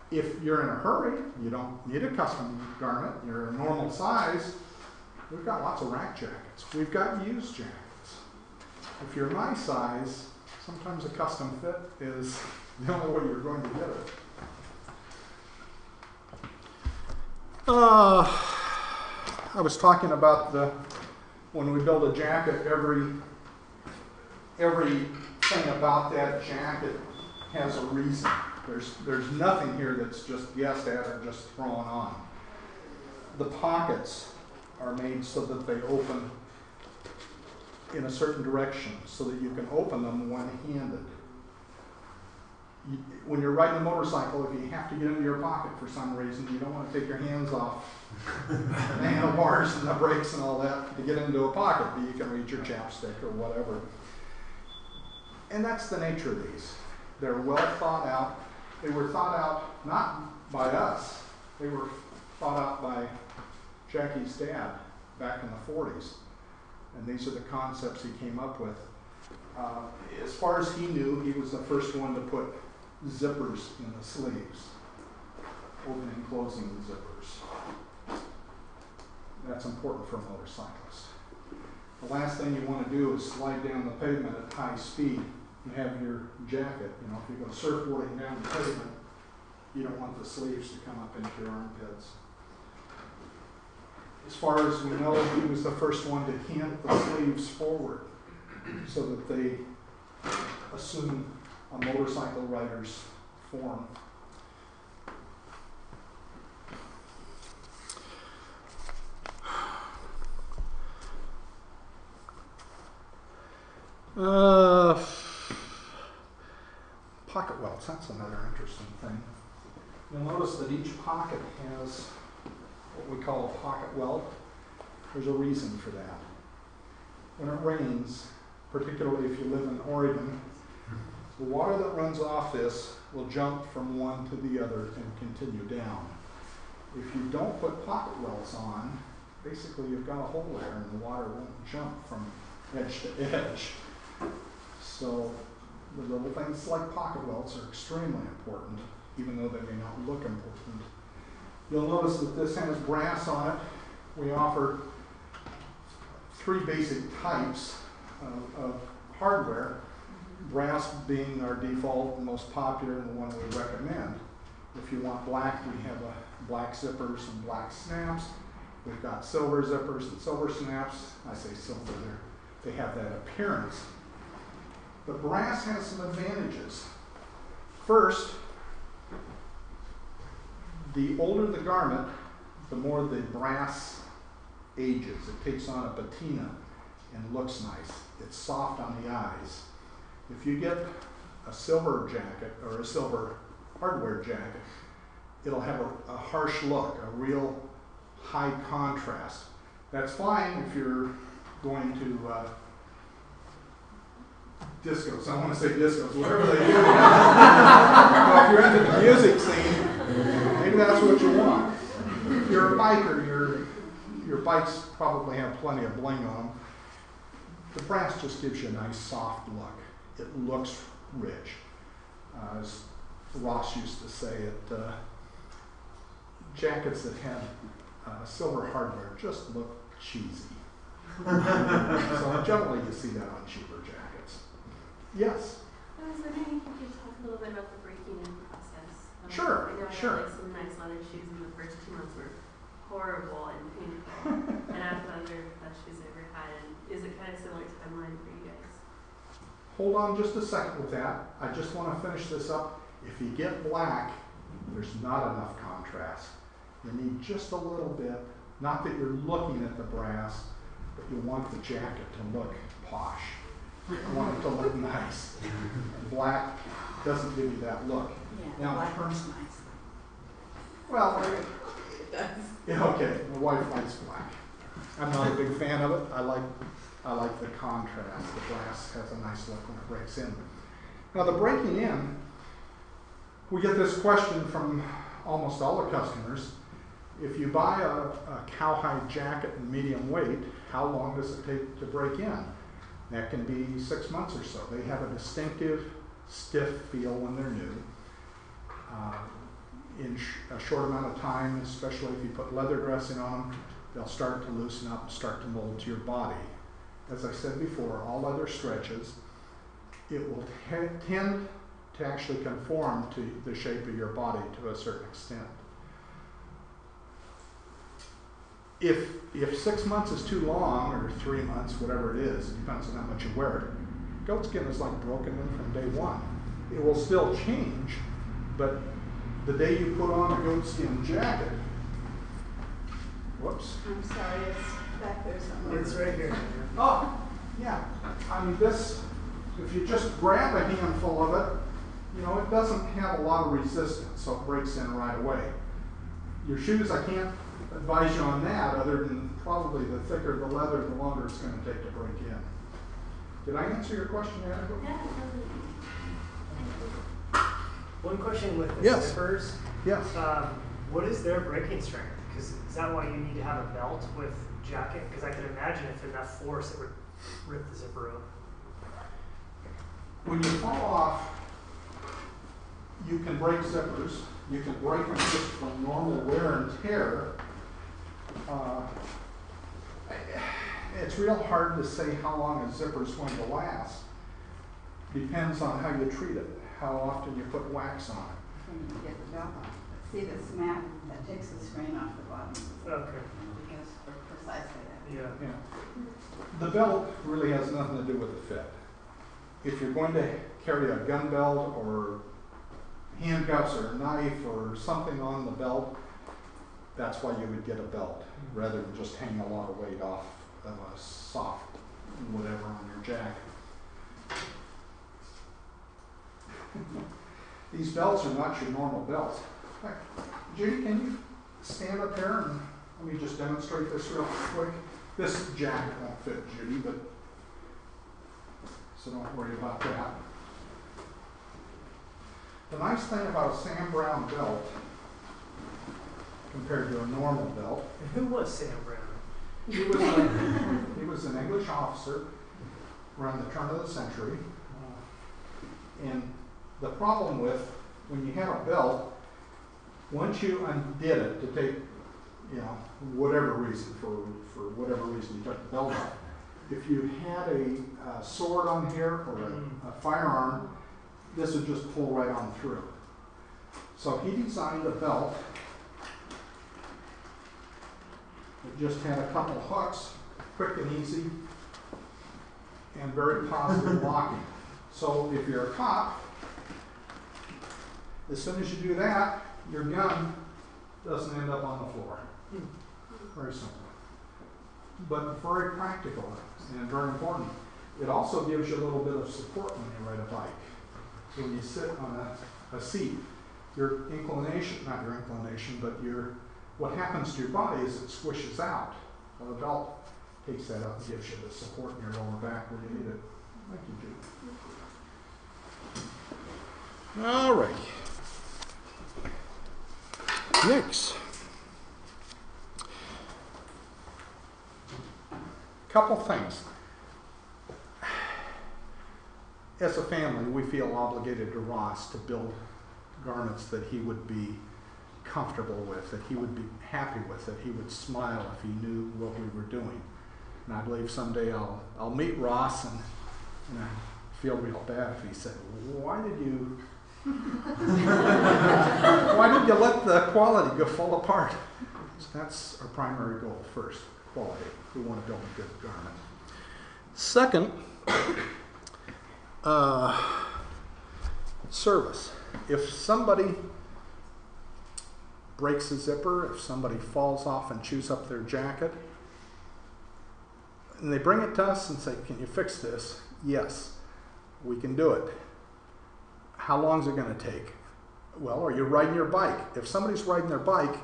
If you're in a hurry, you don't need a custom garment, you're a normal size, we've got lots of rack jackets. We've got used jackets. If you're my size, sometimes a custom fit is the only way you're going to get it. I was talking about when we build a jacket, everything about that jacket has a reason. There's nothing here that's just guessed at or just thrown on. The pockets are made so that they open in a certain direction so that you can open them one-handed. When you're riding a motorcycle, if you have to get into your pocket for some reason, you don't want to take your hands off the handlebars and the brakes and all that to get into a pocket, but you can reach your chapstick or whatever. And that's the nature of these. They're well thought out. They were thought out not by us. They were thought out by Jackie's dad back in the 40s. And these are the concepts he came up with. As far as he knew, he was the first one to put zippers in the sleeves, opening and closing the zippers. That's important for a motorcyclist. The last thing you want to do is slide down the pavement at high speed and have your jacket, you know, if you go surfboarding down the pavement, you don't want the sleeves to come up into your armpits. As far as we know, he was the first one to cant the sleeves forward so that they assume a motorcycle rider's form. Pocket welts, that's another interesting thing. You'll notice that each pocket has what we call a pocket welt. There's a reason for that. When it rains, particularly if you live in Oregon, the water that runs off this will jump from one to the other and continue down. If you don't put pocket welts on, basically you've got a hole there and the water won't jump from edge to edge. So the little things like pocket welts are extremely important, even though they may not look important. You'll notice that this has brass on it. We offer 3 basic types of hardware, brass being our default and most popular and the one we recommend. If you want black, we have black zippers and black snaps. We've got silver zippers and silver snaps. I say silver there. They have that appearance. But brass has some advantages. First, the older the garment, the more the brass ages. It takes on a patina and looks nice. It's soft on the eyes. If you get a silver jacket or a silver hardware jacket, it'll have a harsh look, a real high contrast. That's fine if you're going to discos. I want to say discos, whatever they do. Well, if you're into the music scene, maybe that's what you want. If you're a biker, your bikes probably have plenty of bling on them. The brass just gives you a nice soft look. It looks rich. As Ross used to say, jackets that have silver hardware just look cheesy. So generally you see that on cheaper jackets. Yes? I was wondering if you could talk a little bit about the breaking in process. Sure, I know I sure. got like some nice leather shoes, and the first 2 months were horrible and painful. And after the other best shoes I ever had, and is it kind of similar timeline for you guys? Hold on just a second with that. I just want to finish this up. If you get black, there's not enough contrast. You need just a little bit. Not that you're looking at the brass, but you want the jacket to look posh. You want it to look nice. And black doesn't give you that look. Yeah, Now, black looks nice. well, It does. yeah, okay, my wife likes black. I'm not a big fan of it. I like the contrast. The brass has a nice look when it breaks in. Now the breaking in, we get this question from almost all the customers. If you buy a cowhide jacket in medium weight, how long does it take to break in? That can be 6 months or so. They have a distinctive, stiff feel when they're new. In a short amount of time, especially if you put leather dressing on them, they'll start to loosen up and start to mold to your body. As I said before, all leather stretches. It will tend to actually conform to the shape of your body to a certain extent. If 6 months is too long, or 3 months, whatever it is, it depends on how much you wear it, goat skin is like broken in from day one. It will still change, but the day you put on a goat skin jacket, whoops. I'm sorry, it's back there somewhere. It's right here. Oh, yeah. I mean, this, if you just grab a handful of it, you know, it doesn't have a lot of resistance, so it breaks in right away. Your shoes, I can't advise you on that, other than probably the thicker the leather, the longer it's going to take to break in. Did I answer your question adequately? Yeah, totally. One question with the Yes. zippers. Yes. What is their breaking strength? Because is that why you need to have a belt with jacket? Because I can imagine if enough force, it would rip the zipper up. When you fall off, you can break zippers. You can break them just from normal wear and tear. It's real hard to say how long a zipper is going to last. Depends on how you treat it, how often you put wax on it. When you get the belt off. See this mat that takes the strain off the bottom. Okay. Because for precisely that. Yeah. Yeah. The belt really has nothing to do with the fit. If you're going to carry a gun belt or handcuffs or a knife or something on the belt, that's why you would get a belt, rather than just hang a lot of weight off of a soft whatever on your jacket. These belts are not your normal belts. In fact, Judy, can you stand up there and let me just demonstrate this real quick? This jacket won't fit Judy, but so don't worry about that. The nice thing about a Sam Browne belt compared to a normal belt, And who was Sam Browne? he was an English officer around the turn of the century. And the problem with when you have a belt, once you undid it to take, you know, whatever reason, for whatever reason you took the belt off, if you had a sword on here or a firearm, this would just pull right on through. So he designed a belt that just had a couple hooks, quick and easy, and very positive locking. So if you're a cop, as soon as you do that, your gun doesn't end up on the floor. Very simple. But very practical and very important. It also gives you a little bit of support when you ride a bike. So when you sit on a seat, your inclination, not your inclination, but what happens to your body is it squishes out. Well, the belt takes that up and gives you the support in your lower back where you need it. Thank you, Judy. All right. Next. Couple things. As a family, we feel obligated to Ross to build garments that he would be comfortable with, that he would be happy with, that he would smile if he knew what we were doing. And I believe someday I'll meet Ross and in a feel real bad if he said, why did you let the quality go fall apart? So that's our primary goal first, quality. We want to build a good garment. Second, service. If somebody breaks a zipper, if somebody falls off and chews up their jacket, and they bring it to us and say, can you fix this? Yes, we can do it. How long is it going to take? Well, are you riding your bike? If somebody's riding their bike,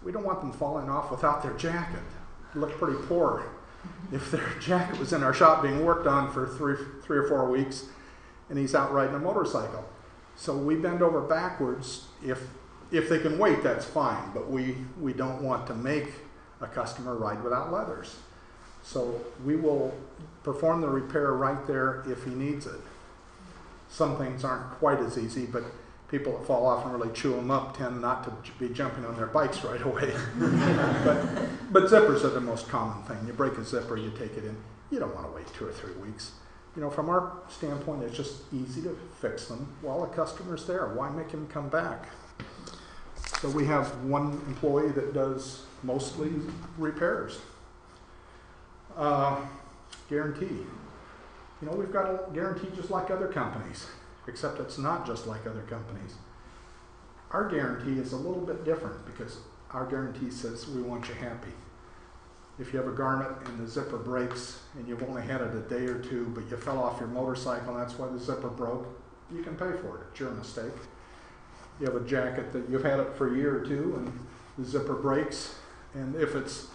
we don't want them falling off without their jacket. It look pretty poor if their jacket was in our shop being worked on for three or 4 weeks and he's out riding a motorcycle. So we bend over backwards. If they can wait, that's fine, but we don't want to make a customer ride without leathers. So we will perform the repair right there if he needs it. Some things aren't quite as easy, but people that fall off and really chew them up tend not to be jumping on their bikes right away. but zippers are the most common thing. You break a zipper, you take it in. You don't want to wait 2 or 3 weeks. You know, from our standpoint, it's just easy to fix them while the customer's there. Why make him come back? So we have one employee that does mostly repairs. Guarantee. You know, we've got a guarantee just like other companies, except it's not just like other companies. Our guarantee is a little bit different because our guarantee says we want you happy. If you have a garment and the zipper breaks and you've only had it a day or 2, but you fell off your motorcycle and that's why the zipper broke, you can pay for it. It's your mistake. You have a jacket that you've had it for a year or 2 and the zipper breaks, and if it's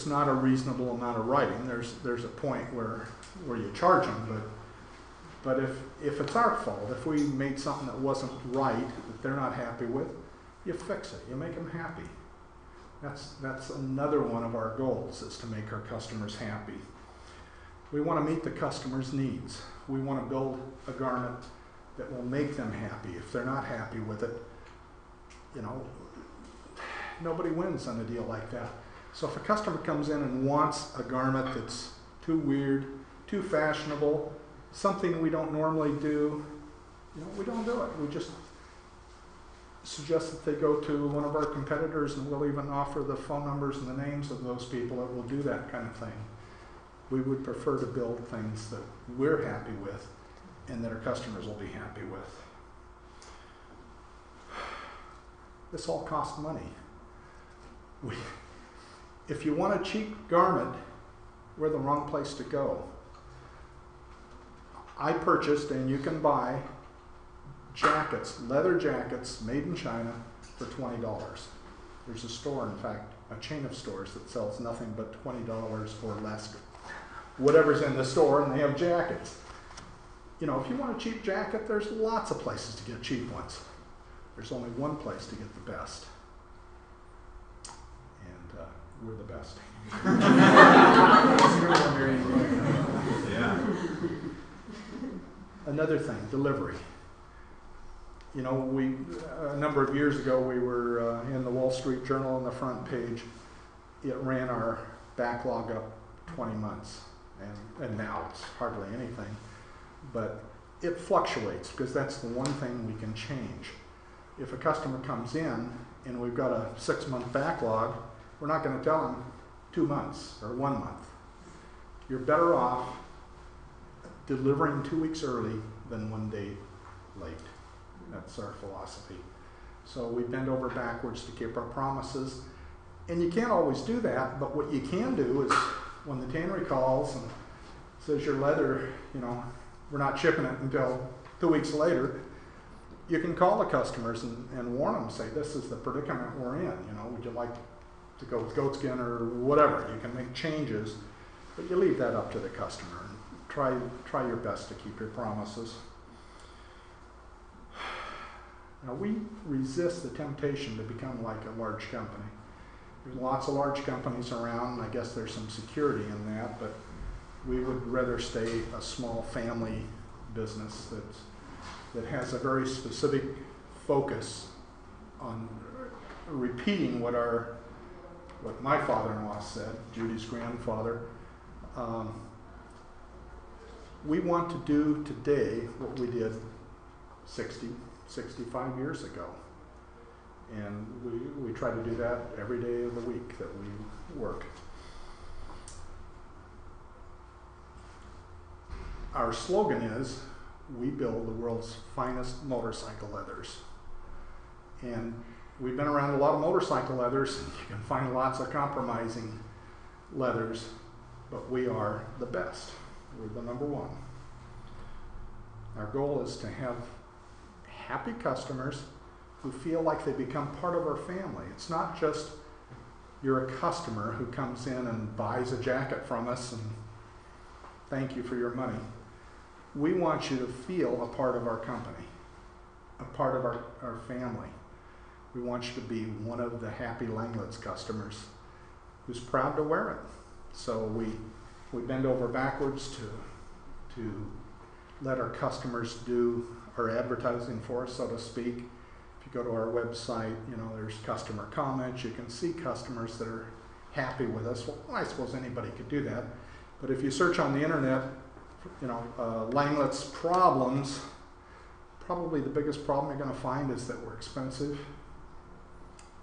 not a reasonable amount of writing, there's a point where you charge them, but if it's our fault, if we made something that wasn't right, that they're not happy with, you fix it, you make them happy. That's another one of our goals, is to make our customers happy. We want to meet the customer's needs. We want to build a garment that will make them happy. If they're not happy with it, you know, nobody wins on a deal like that. So if a customer comes in and wants a garment that's too weird, too fashionable, something we don't normally do, you know, we don't do it. We just suggest that they go to one of our competitors, and we'll even offer the phone numbers and the names of those people that will do that kind of thing. We would prefer to build things that we're happy with and that our customers will be happy with. This all costs money. If you want a cheap garment, we're the wrong place to go. I purchased, and you can buy, jackets, leather jackets made in China for $20. There's a store, in fact, a chain of stores that sells nothing but $20 or less. Whatever's in the store, and they have jackets. You know, if you want a cheap jacket, there's lots of places to get cheap ones. There's only one place to get the best. And we're the best. Yeah. Another thing, delivery. You know, a number of years ago, we were in the Wall Street Journal on the front page. It ran our backlog up 20 months, and now it's hardly anything. But it fluctuates, because that's the one thing we can change. If a customer comes in and we've got a 6-month backlog, we're not going to tell them 2 months or 1 month. You're better off delivering 2 weeks early than 1 day late. That's our philosophy. So we bend over backwards to keep our promises. And you can't always do that, but what you can do is when the tannery calls and says your leather, you know, we're not shipping it until 2 weeks later, you can call the customers and warn them, say, this is the predicament we're in. You know, would you like to go with goatskin or whatever? You can make changes, but you leave that up to the customer. And try your best to keep your promises. Now, we resist the temptation to become like a large company. There's lots of large companies around, and I guess there's some security in that, but we would rather stay a small family business that has a very specific focus on repeating what my father-in-law said, Judy's grandfather. We want to do today what we did 60, 65 years ago. And we try to do that every day of the week that we work. Our slogan is, we build the world's finest motorcycle leathers. And we've been around a lot of motorcycle leathers. You can find lots of compromising leathers, but we are the best. We're the number one. Our goal is to have happy customers who feel like they become part of our family. It's not just you're a customer who comes in and buys a jacket from us and thank you for your money. We want you to feel a part of our company, a part of our family. We want you to be one of the happy Langlitz customers who's proud to wear it. So we bend over backwards to let our customers do our advertising for us, so to speak. If you go to our website, there's customer comments. You can see customers that are happy with us. Well, I suppose anybody could do that. But if you search on the internet, Langlitz problems, probably the biggest problem you're going to find is that we're expensive,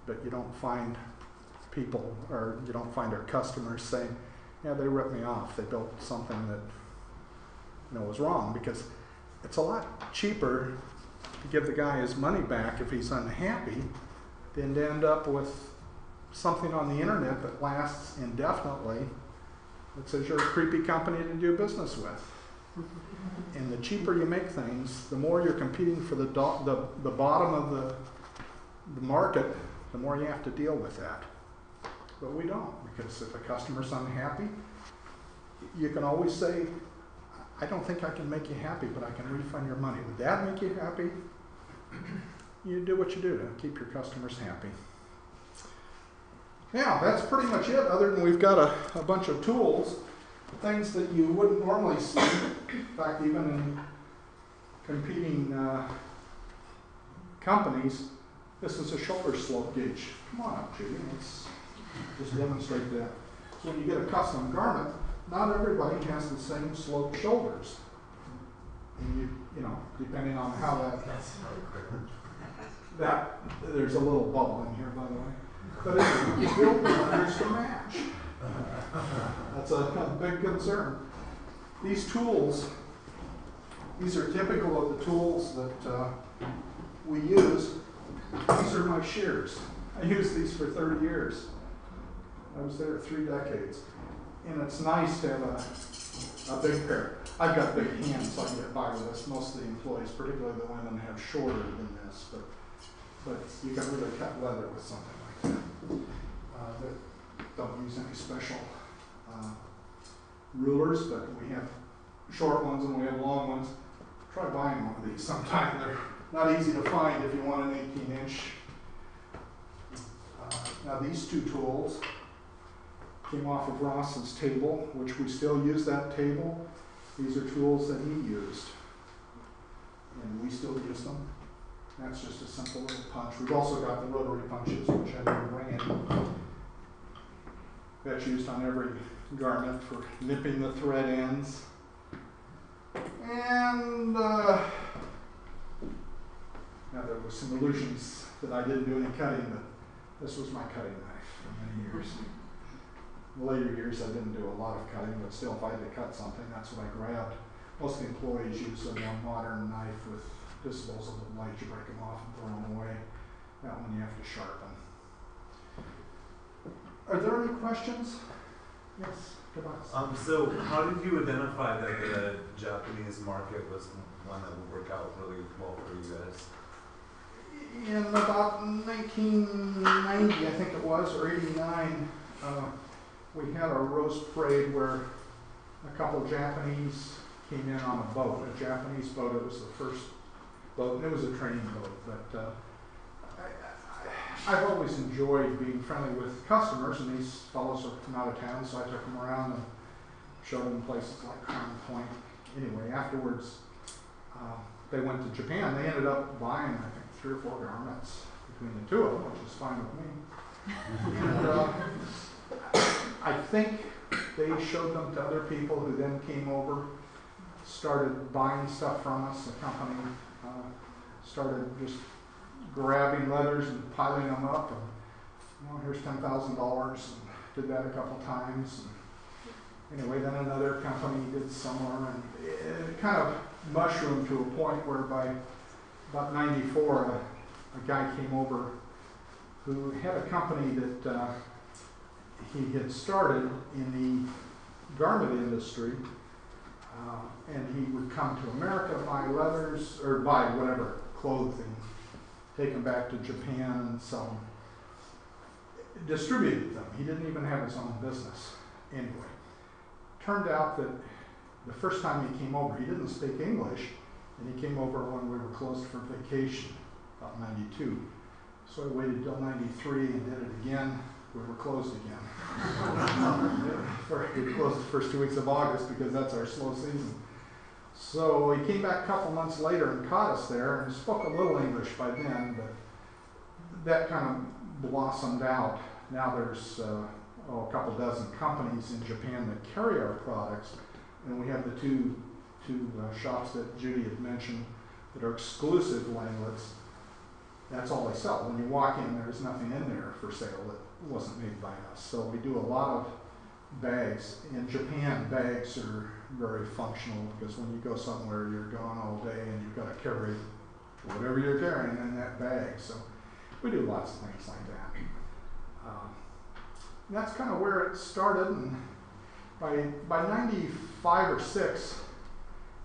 but you don't find people, or you don't find our customers saying, yeah, they ripped me off. They built something that was wrong, because it's a lot cheaper to give the guy his money back if he's unhappy than to end up with something on the internet that lasts indefinitely that says you're a creepy company to do business with. And the cheaper you make things, the more you're competing for the bottom of the market, the more you have to deal with that. But we don't, because if a customer's unhappy, you can always say, I don't think I can make you happy, but I can refund your money. Would that make you happy? You do what you do to keep your customers happy. Now, that's pretty much it, other than we've got a bunch of tools, things that you wouldn't normally see. In fact, even in competing companies, this is a shoulder slope gauge. Come on up, Judy, let's just demonstrate that. So when you get a custom garment, not everybody has the same sloped shoulders. And depending on how that there's a little bubble in here, by the way. But you build the leathers to match. That's a big concern. These tools, these are typical of the tools that we use. These are my shears. I used these for 30 years. I was there 3 decades. And it's nice to have a big pair. I've got big hands, so I can get by with this. Most of the employees, particularly the women, have shorter than this, but you can really cut leather with something like that. Don't use any special rulers, but we have short ones and we have long ones. Try buying one of these sometime. They're not easy to find if you want an 18-inch. Now these 2 tools came off of Ross's table, which we still use that table. These are tools that he used, and we still use them. That's just a simple little punch. We've also got the rotary punches, which I didn't bring in. That's used on every garment for nipping the thread ends. And now there were some illusions that I didn't do any cutting, but this was my cutting knife for many years. In the later years, I didn't do a lot of cutting, but still, if I had to cut something, that's what I grabbed. Most of the employees use a more modern knife with disposable blades. You break them off and throw them away. That one you have to sharpen. Are there any questions? Yes, Tobias. So how did you identify that the Japanese market was one that would work out really well for you guys? In about 1990, I think it was, or 89, we had a roast parade where a couple Japanese came in on a boat, a Japanese boat. It was the first boat, and it was a training boat. But I've always enjoyed being friendly with customers, and these fellows are from out of town, so I took them around and showed them places like Crown Point. Anyway, afterwards, they went to Japan. They ended up buying, I think, 3 or 4 garments between the 2 of them, which is fine with me. And I think they showed them to other people who then came over. started buying stuff from us. The company started just grabbing leathers and piling them up, and here's $10,000, and did that a couple times. And anyway, then another company did similar, and it kind of mushroomed to a point where by about 94, a guy came over who had a company that he had started in the garment industry, and he would come to America, buy leathers, or buy whatever, clothing, take them back to Japan and sell them. Distributed them. He didn't even have his own business. Anyway, turned out that the first time he came over, he didn't speak English, and he came over when we were closed for vacation, about 92. So I waited till 93 and did it again. We were closed again. We closed the first 2 weeks of August because that's our slow season. So he came back a couple months later and caught us there, and spoke a little English by then, but that kind of blossomed out. Now there's a couple dozen companies in Japan that carry our products, and we have the two shops that Judy had mentioned that are exclusive Langlitz. That's all they sell. When you walk in, there's nothing in there for sale that wasn't made by us. So we do a lot of bags. In Japan, bags are very functional because when you go somewhere, you're gone all day and you've got to carry whatever you're carrying in that bag. So we do lots of things like that. That's kind of where it started, and by 95 or 6,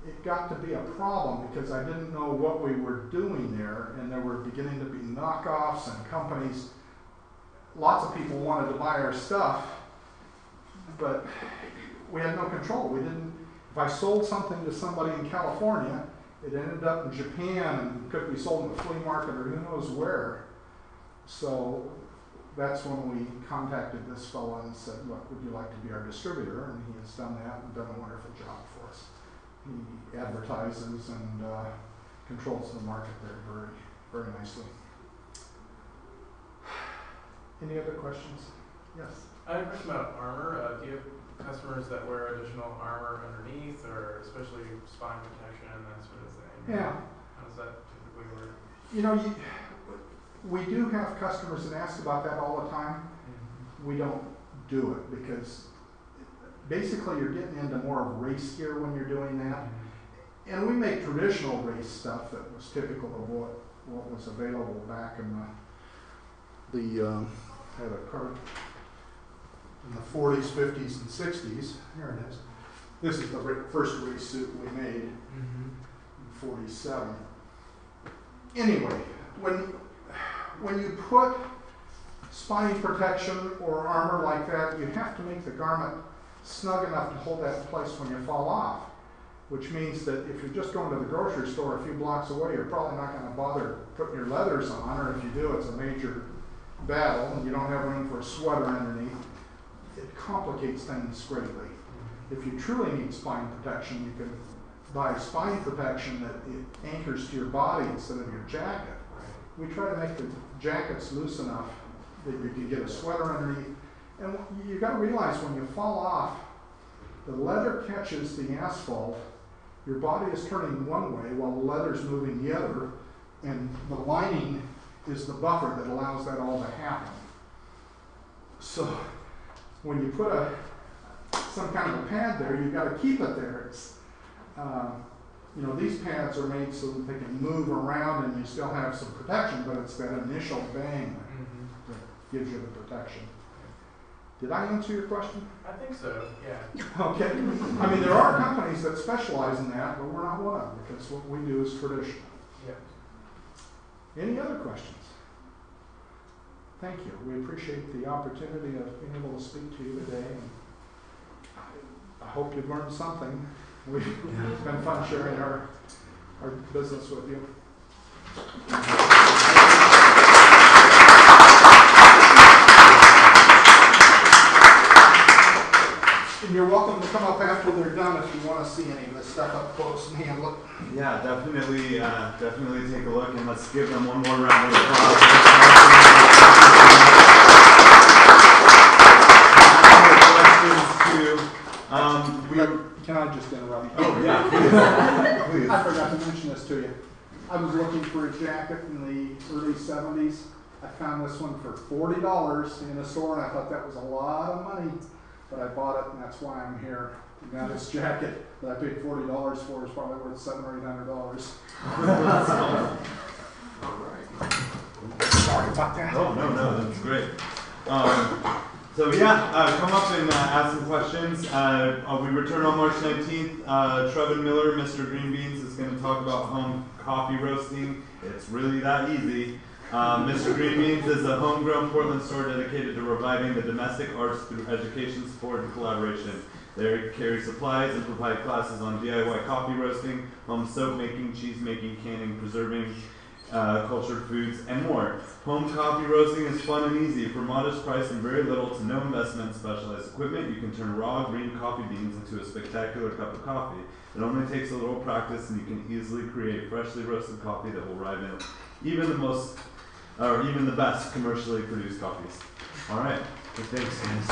it got to be a problem because I didn't know what we were doing there, and there were beginning to be knockoffs and companies. Lots of people wanted to buy our stuff, but we had no control. We didn't. If I sold something to somebody in California, it ended up in Japan and could be sold in the flea market or who knows where. So that's when we contacted this fellow and said, look, would you like to be our distributor? And he has done that and done a wonderful job for us. He advertises and controls the market there very, very nicely. Any other questions? Yes? I have a question about armor. Do you have customers that wear additional armor underneath, or especially spine protection and that sort of thing? Yeah. How does that typically work? You know, we do have customers that ask about that all the time. Mm-hmm. We don't do it because basically you're getting into more of race gear when you're doing that. Mm-hmm. And we make traditional race stuff that was typical of what was available back in had a card in the 40s, 50s, and 60s. Here it is. This is the first race suit we made in 47. Anyway, when you put spine protection or armor like that, you have to make the garment snug enough to hold that in place when you fall off, which means that if you're just going to the grocery store a few blocks away, you're probably not going to bother putting your leathers on, or if you do, it's a major battle and you don't have room for a sweater underneath. It complicates things greatly. If you truly need spine protection, you can buy spine protection that it anchors to your body instead of your jacket. We try to make the jackets loose enough that you can get a sweater underneath. And you got to realize when you fall off, the leather catches the asphalt, your body is turning one way while the leather's moving the other, and the lining is the buffer that allows that all to happen. So when you put some kind of a pad there, you've got to keep it there. It's, these pads are made so that they can move around and you still have some protection, but it's that initial bang that gives you the protection. Did I answer your question? I think so, yeah. Okay. I mean, there are companies that specialize in that, but we're not one of them because what we do is traditional. Yeah. Any other questions? Thank you. We appreciate the opportunity of being able to speak to you today. And I hope you've learned something. It's been fun sharing our business with you. And you're welcome to come up after they're done if you want to see any of this stuff up close and handle it. Yeah, definitely take a look, and let's give them one more round of applause. Can I just interrupt? Oh, yeah, please. I forgot to mention this to you. I was looking for a jacket in the early 70s. I found this one for $40 in a store, and I thought that was a lot of money. But I bought it, and that's why I'm here. And now this jacket that I paid $40 for is probably worth $700 or $800. Sorry about that. Oh, no, that's great. So come up and ask some questions. We return on March 19th. Trevin Miller, Mr. Green Beans, is going to talk about home coffee roasting. It's really that easy. Mr. Green Beans is a homegrown Portland store dedicated to reviving the domestic arts through education, support, and collaboration. They carry supplies and provide classes on DIY coffee roasting, home soap making, cheese making, canning, preserving, cultured foods, and more. Home coffee roasting is fun and easy. For modest price and very little to no investment in specialized equipment, you can turn raw green coffee beans into a spectacular cup of coffee. It only takes a little practice, and you can easily create freshly roasted coffee that will rival even the best commercially produced coffees. All right, thanks, guys.